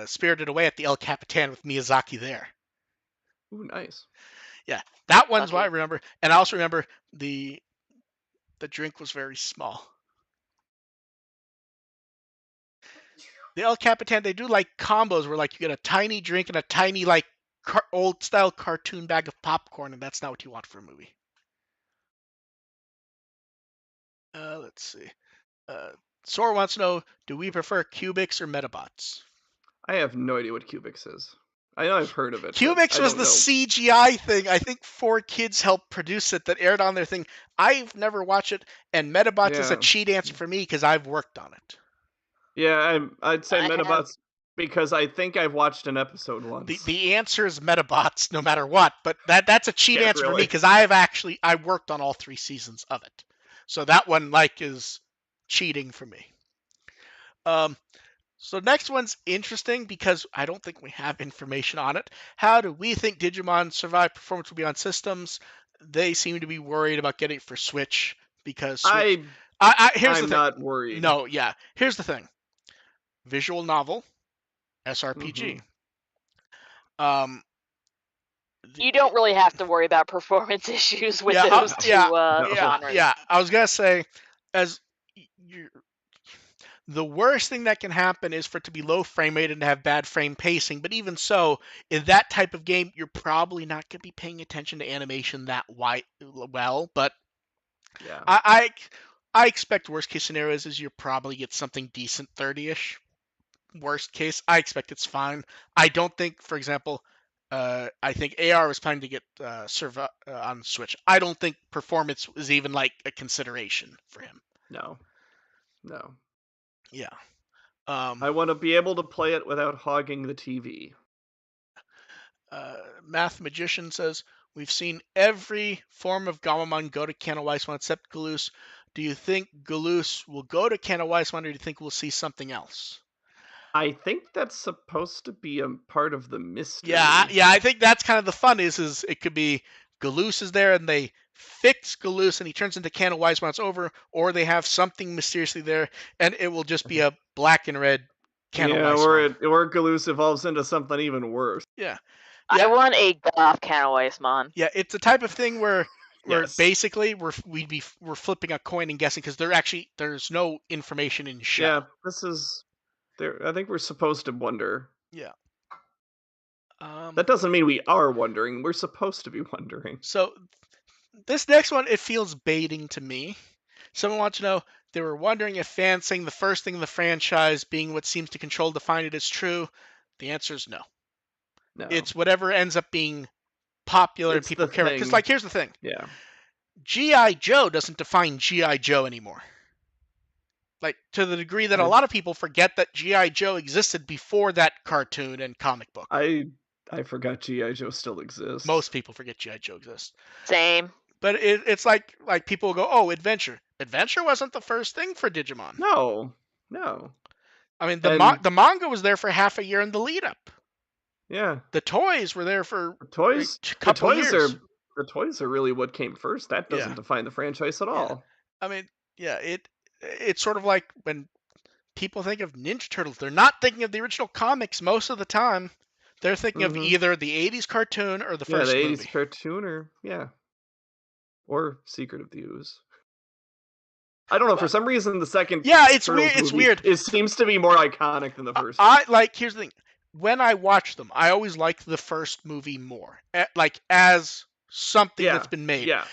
Spirited Away at the El Capitan with Miyazaki there. Ooh, nice. Yeah, that one's what I remember, and I also remember the drink was very small. The El Capitan, they do like combos where like you get a tiny drink and a tiny like old style cartoon bag of popcorn, and that's not what you want for a movie. Let's see. Sora wants to know, do we prefer Cubix or Metabots? I have no idea what Cubix is. I know I've heard of it. Cubix was the CGI thing. I think 4Kids helped produce it that aired on their thing. I've never watched it, and Metabots is a cheat answer for me because I've worked on it. Yeah, I'd say Metabots because I think I've watched an episode once. The answer is Metabots no matter what, but that's a cheat answer for me because I worked on all 3 seasons of it. So that one like is cheating for me. So next one's interesting because I don't think we have information on it. How do we think Digimon Survive performance will be on systems? They seem to be worried about getting it for Switch because Switch. Here's the I'm thing. not worried. No, yeah. Here's the thing. Visual novel, Mm-hmm. SRPG. You don't really have to worry about performance issues with Yeah, those two No. genres. yeah. I was gonna say, as you the worst thing that can happen is for it to be low frame rate and to have bad frame pacing. But even so, in that type of game, you're probably not going to be paying attention to animation that well. But Yeah. I expect worst case scenarios is you probably get something decent 30ish. Worst case, I expect it's fine. I don't think, for example, I think AR was planning to get on Switch. I don't think performance is even like a consideration for him. No. Yeah. I want to be able to play it without hogging the TV. Math Magician says, we've seen every form of Gammamon go to Kana Weissman except Galoose. Do you think Galoose will go to Kana Weissman, or do you think we'll see something else? I think that's supposed to be a part of the Yeah, mystery. I think that's kind of the fun is it could be Galoose is there and they fix Galoose and he turns into Kana Weissman, it's over, or they have something mysteriously there and it will just be a black and red Kana Yeah, Weissman. or Galoose evolves into something even worse. Yeah. I want a goth Weissman. Yeah, it's a type of thing where Yes. basically we're flipping a coin and guessing because there's no information in show. Yeah, this is there. I think we're supposed to wonder. Yeah. That doesn't mean we are wondering. We're supposed to be wondering. So this next one, it feels baiting to me. Someone wants to know, they were wondering if fans saying the first thing in the franchise being what seems to control define it is true. The answer is no. No. It's whatever ends up being popular and It's people the care. Because, like, here's the thing. Yeah. G.I. Joe doesn't define G.I. Joe anymore. Like, to the degree that a lot of people forget that G.I. Joe existed before that cartoon and comic book. I forgot G.I. Joe still exists. Most people forget G.I. Joe exists. Same. But it's like people go, oh, Adventure. Adventure wasn't the first thing for Digimon. No. I mean, the manga was there for half a year in the lead up. Yeah. The toys were there for toys. a couple years. The toys are really what came first. That doesn't define the franchise at all. I mean, yeah, it's sort of like when people think of Ninja Turtles, they're not thinking of the original comics most of the time. They're thinking of either the 80s cartoon or the first movie. Yeah, the 80s cartoon or Secret of the Ooze. I don't know, for some reason the second it's weird. It's weird. It seems to be more iconic than the first. Here's the thing. When I watch them, I always liked the first movie more. Like as something that's been made. Yeah.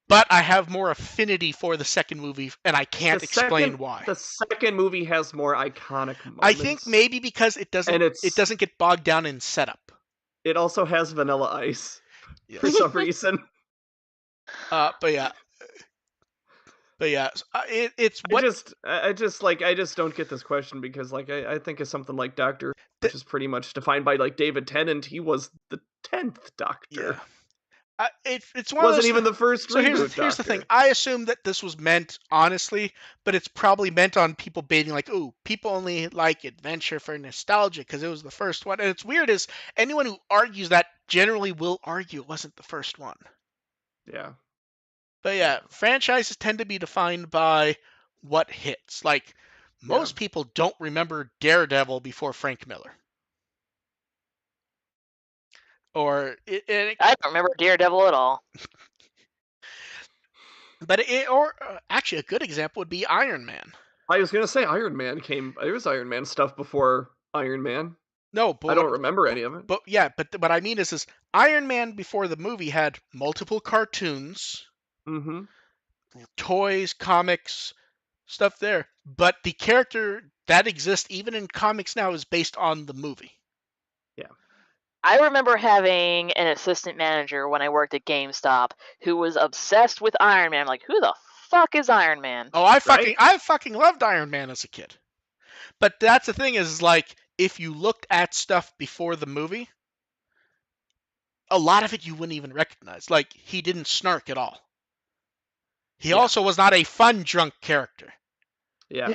But I have more affinity for the second movie, and I can't explain why. The second movie has more iconic moments. I think maybe because it doesn't get bogged down in setup. It also has Vanilla Ice for some reason. But yeah, it's what I just don't get this question because I think of something like Doctor, which is pretty much defined by like David Tennant. He was the 10th Doctor. Yeah. It's one wasn't of those even the first. So here's the thing. I assume that this was meant honestly, but it's probably meant on people baiting like, "Ooh, people only like Adventure for nostalgia because it was the first one." And it's weird is anyone who argues that generally will argue it wasn't the first one. Yeah. But yeah, franchises tend to be defined by what hits. Like most people don't remember Daredevil before Frank Miller. I don't remember Daredevil at all. But actually, a good example would be Iron Man. I was gonna say Iron Man came. There was Iron Man stuff before Iron Man. No, but I don't remember any of it. But what I mean is Iron Man before the movie had multiple cartoons, toys, comics, stuff there. But the character that exists even in comics now is based on the movie. Yeah. I remember having an assistant manager when I worked at GameStop who was obsessed with Iron Man. I'm like, who the fuck is Iron Man? Oh, I fucking loved Iron Man as a kid. But that's the thing is like if you looked at stuff before the movie, a lot of it you wouldn't even recognize. Like he didn't snark at all. He also was not a fun drunk character. Yeah.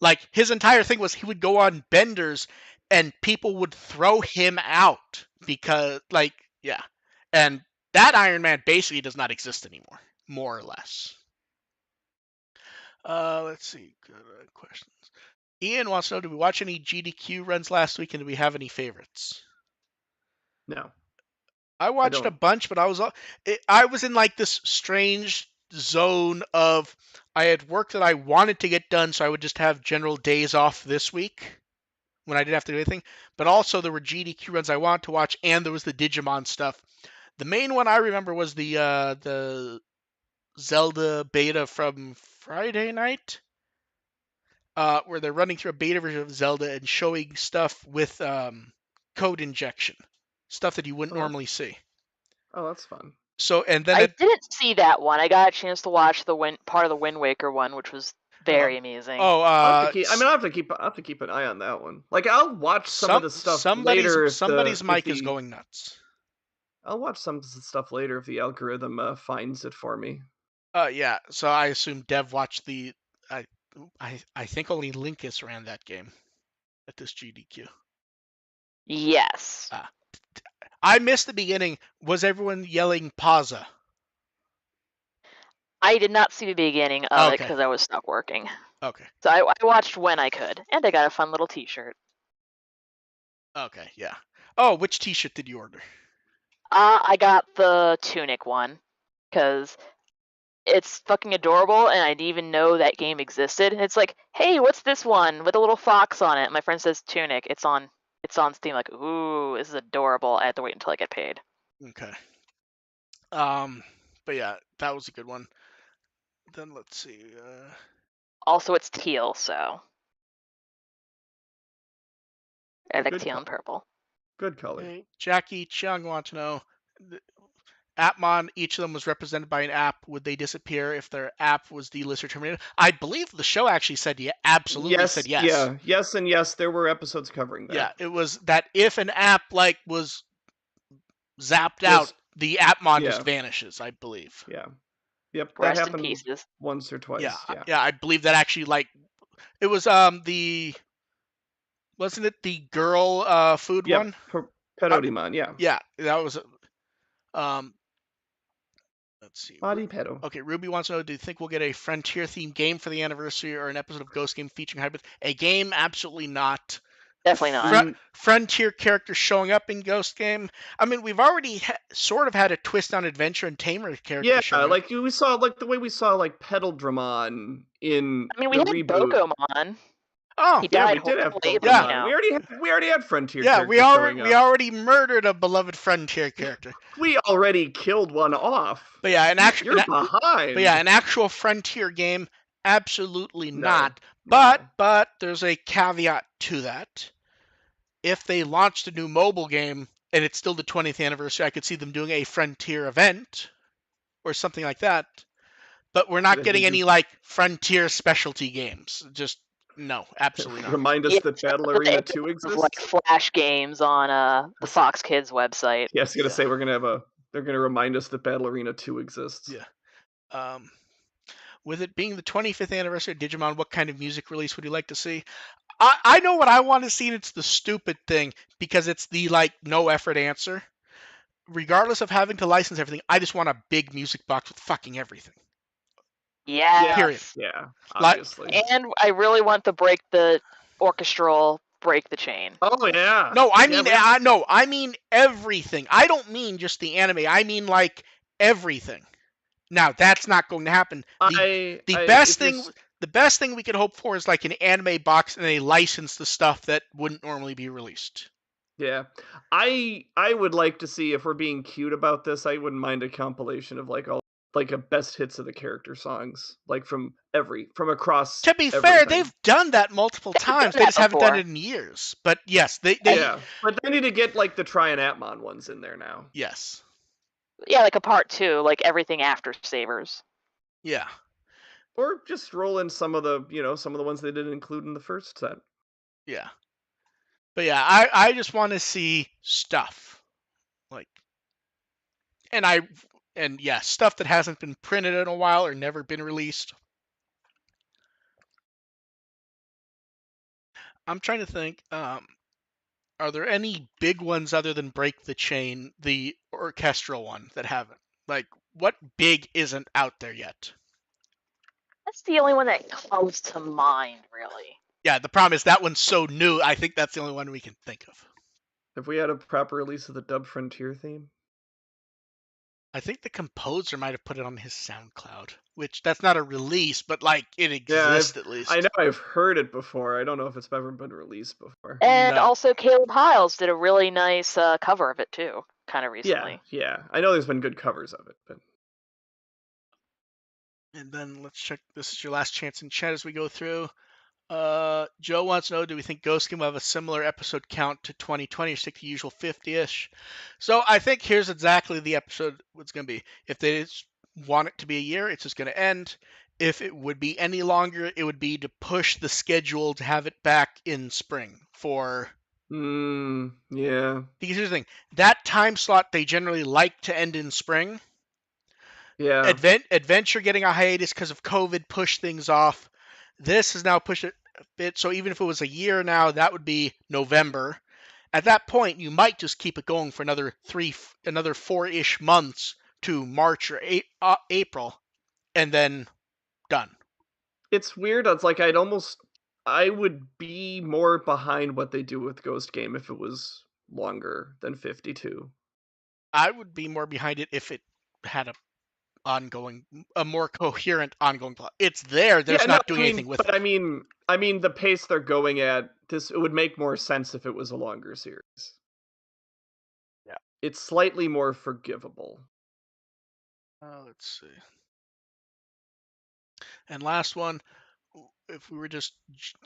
Like, his entire thing was he would go on benders and people would throw him out because, like, yeah. And that Iron Man basically does not exist anymore, more or less. Let's see. Good questions. Ian wants to know, did we watch any GDQ runs last week, and do we have any favorites? No. I watched a bunch, but I was in like this strange zone of I had work that I wanted to get done, so I would just have general days off this week when I didn't have to do anything. But also there were GDQ runs I wanted to watch, and there was the Digimon stuff. The main one I remember was the Zelda beta from Friday night, where they're running through a beta version of Zelda and showing stuff with code injection, stuff that you wouldn't normally see. Oh, that's fun. So, and then I didn't see that one. I got a chance to watch the part of the Wind Waker one, which was very amazing. I'll have to keep an eye on that one. Like, I'll watch some of the stuff later. Somebody's mic is going nuts. I'll watch some stuff later if the algorithm finds it for me. Yeah. So I assume Dev watched the. I think only Linkus ran that game at this GDQ. Yes. I missed the beginning. Was everyone yelling "Pausa"? I did not see the beginning of it because I was stuck working. Okay. So I watched when I could, and I got a fun little T-shirt. Okay, yeah. Oh, which T-shirt did you order? I got the Tunic one because it's fucking adorable, and I didn't even know that game existed. And it's like, hey, what's this one with a little fox on it? My friend says Tunic. It's on Steam. Like, ooh, this is adorable. I have to wait until I get paid. Okay. But yeah, that was a good one. Then let's see. Also, it's teal, so I like teal and purple. Good color. Okay. Jackie Chung wants to know, Appmon, each of them was represented by an app. Would they disappear if their app was delisted or terminated? I believe the show actually said absolutely said yes. Yeah, yes and yes. There were episodes covering that. Yeah, it was that if an app like was zapped out, the Appmon just vanishes, I believe. Yeah. Yep, that happened once or twice. Yeah, I believe that actually, like, it was wasn't it the girl food one? Pedodimon, yeah. Yeah, that was let's see. Body pedo. Okay, Ruby wants to know, do you think we'll get a Frontier themed game for the anniversary or an episode of Ghost Game featuring hybrids? A game? Absolutely not. Definitely not. Frontier characters showing up in Ghost Game. I mean, we've already sort of had a twist on Adventure and Tamer characters. Yeah, like we saw, like the way we saw like Pedaldramon in we had reboot. Bocomon. Oh, he died. We did have Bocomon. Yeah. We already had Frontier. Yeah, we already murdered a beloved Frontier character. We already killed one off. But yeah, you're behind. But yeah, an actual Frontier game, absolutely not. But there's a caveat to that. If they launched a new mobile game and it's still the 20th anniversary, I could see them doing a Frontier event or something like that. But we're not getting any like Frontier specialty games. Just no, absolutely not. Remind us that Battle Arena 2 exists. Like Flash games on the Fox Kids website. Yeah, I was gonna say they're gonna remind us that Battle Arena 2 exists. Yeah. With it being the 25th anniversary of Digimon, what kind of music release would you like to see? I know what I want to see, and it's the stupid thing, because it's the like no effort answer. Regardless of having to license everything, I just want a big music box with fucking everything. Yeah. Period. Yeah. Obviously. And I really want the orchestral break the chain. Oh yeah. No, I mean everything. I don't mean just the anime. I mean like everything. Now that's not going to happen. The best thing we could hope for is like an anime box and they license the stuff that wouldn't normally be released. Yeah. I would like to see, if we're being cute about this, I wouldn't mind a compilation of like all a best hits of the character songs, like from across. To be fair, they've done that multiple times. They just haven't done it in years. But yes, they but they need to get like the Try and Atmon ones in there now. Yes. Yeah, like a part 2, like everything after Savers. Yeah. Or just roll in some of the ones they didn't include in the first set. Yeah. But yeah, I just want to see stuff. Like, and yeah, stuff that hasn't been printed in a while or never been released. I'm trying to think. Are there any big ones other than Break the Chain, the orchestral one, that haven't? Like, what big isn't out there yet? That's the only one that comes to mind, really. Yeah, the problem is that one's so new. I think that's the only one we can think of. Have we had a proper release of the Dub Frontier theme? I think the composer might have put it on his SoundCloud, which that's not a release, but like it exists at I least. know I've heard it before. I don't know if it's ever been released before. And No. also, Caleb Hiles did a really nice cover of it too, kind of recently. Yeah. I know there's been good covers of it, but And then let's check. This is your last chance in chat as we go through. Joe wants to know, do we think Ghost Game will have a similar episode count to 2020 or stick to the usual 50-ish? So I think here's exactly the episode what's going to be. If they want it to be a year, it's just going to end. If it would be any longer, it would be to push the schedule to have it back in spring for... yeah. Because here's the thing. That time slot, they generally like to end in spring. Yeah. Adventure getting a hiatus because of COVID pushed things off. This has now pushed it a bit. So even if it was a year now, that would be November. At that point, you might just keep it going for another 4-ish months to March or April, and then done. It's weird. It's like I would be more behind what they do with Ghost Game if it was longer than 52. I would be more behind it if it had a more coherent ongoing plot. It's there. They're just not doing anything with it. But I mean, the pace they're going at, it would make more sense if it was a longer series. Yeah. It's slightly more forgivable. Let's see. And last one, if we were just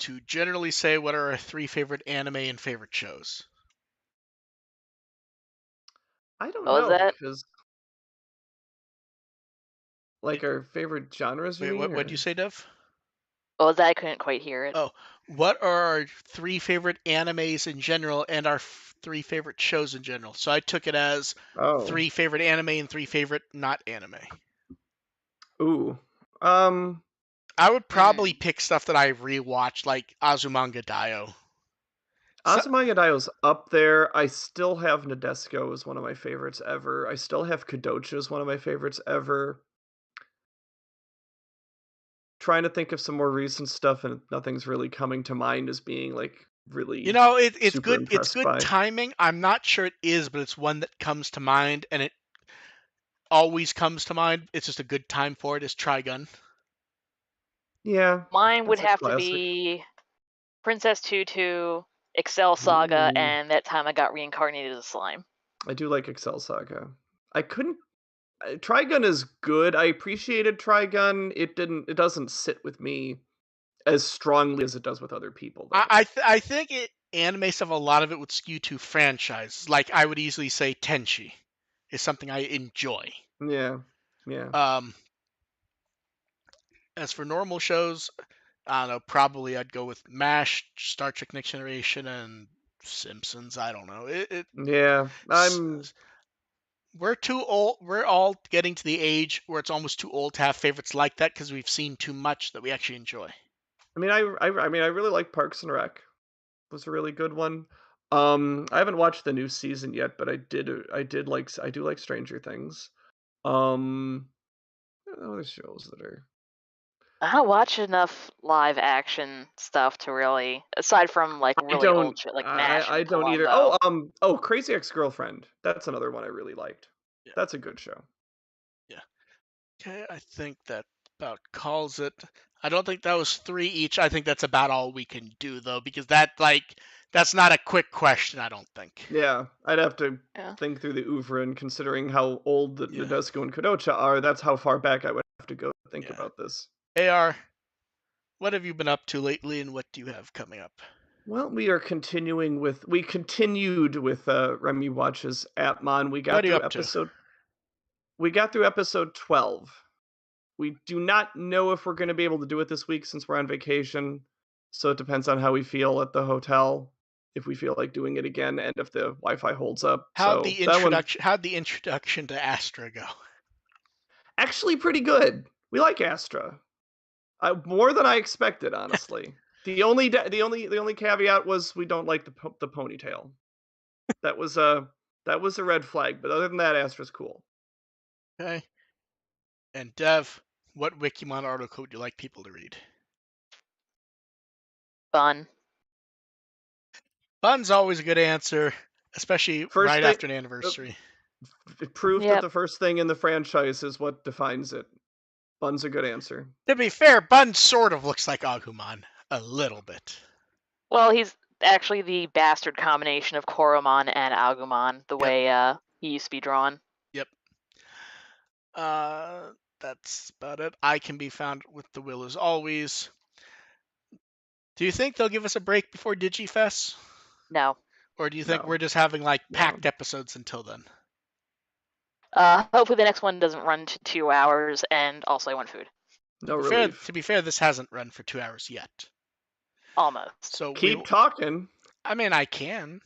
to generally say what are our 3 favorite anime and favorite shows. I don't What was know that? because like our favorite genres. Wait, what did you say, Dev? What was that? I couldn't quite hear it. Oh, what are our 3 favorite animes in general and our 3 favorite shows in general? So I took it as 3 favorite anime and 3 favorite not anime. Ooh. I would probably pick stuff that I rewatched, like Azumanga Daioh. Azumanga Daioh's up there. I still have Nadesico as one of my favorites ever. I still have Kadocha as one of my favorites ever. Trying to think of some more recent stuff, and nothing's really coming to mind as being like really. It's good. It's good timing. I'm not sure it is, but it's one that comes to mind, and it always comes to mind. It's just a good time for it. Is Trigun. Yeah. Mine would have to be Princess Tutu, Excel Saga, and That Time I Got Reincarnated as a Slime. I do like Excel Saga. Trigun is good. I appreciated Trigun. It doesn't sit with me as strongly as it does with other people. Though. I think anime stuff, a lot of it would skew to franchise. Like I would easily say Tenchi is something I enjoy. Yeah. As for normal shows, I don't know. Probably I'd go with MASH, Star Trek Next Generation, and Simpsons. I don't know. We're too old. We're all getting to the age where it's almost too old to have favorites like that because we've seen too much that we actually enjoy. I mean, I really like Parks and Rec. It was a really good one. I haven't watched the new season yet, but I do like Stranger Things. Other shows that are. I don't watch enough live action stuff to really, aside from like really old shit like MASH. I don't either. Crazy Ex-Girlfriend. That's another one I really liked. Yeah. That's a good show. Yeah. Okay, I think that about calls it. I don't think that was 3 each. I think that's about all we can do though, because that's not a quick question, I don't think. Yeah, I'd have to think through the oeuvre, and considering how old the Nadesico and Kadocha are, that's how far back I would have to go to think about this. AR, what have you been up to lately, and what do you have coming up? Well, we continued with Remy Watches Atmon. We got through episode 12. We do not know if we're going to be able to do it this week since we're on vacation. So it depends on how we feel at the hotel, if we feel like doing it again, and if the Wi-Fi holds up. How'd the introduction to Astra go? Actually, pretty good. We like Astra. More than I expected, honestly. The only caveat was we don't like the ponytail. That was a red flag, but other than that, Astra's cool. Okay. And Dev, what Wikimon article would you like people to read? Fun. Fun's always a good answer, especially First right thing, after an anniversary. proof that Yep. the first thing in the franchise is what defines it. Bun's a good answer. To be fair, Bun sort of looks like Agumon. A little bit. Well, he's actually the bastard combination of Koromon and Agumon, the way he used to be drawn. Yep. That's about it. I can be found with the will as always. Do you think they'll give us a break before DigiFest? No. Or do you think No. we're just having like No. packed episodes until then? Hopefully the next one doesn't run to 2 hours, and also I want food. No relief. To be fair, this hasn't run for 2 hours yet. Almost. So Keep talking. I mean, I can.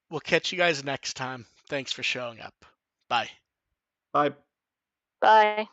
We'll catch you guys next time. Thanks for showing up. Bye. Bye. Bye.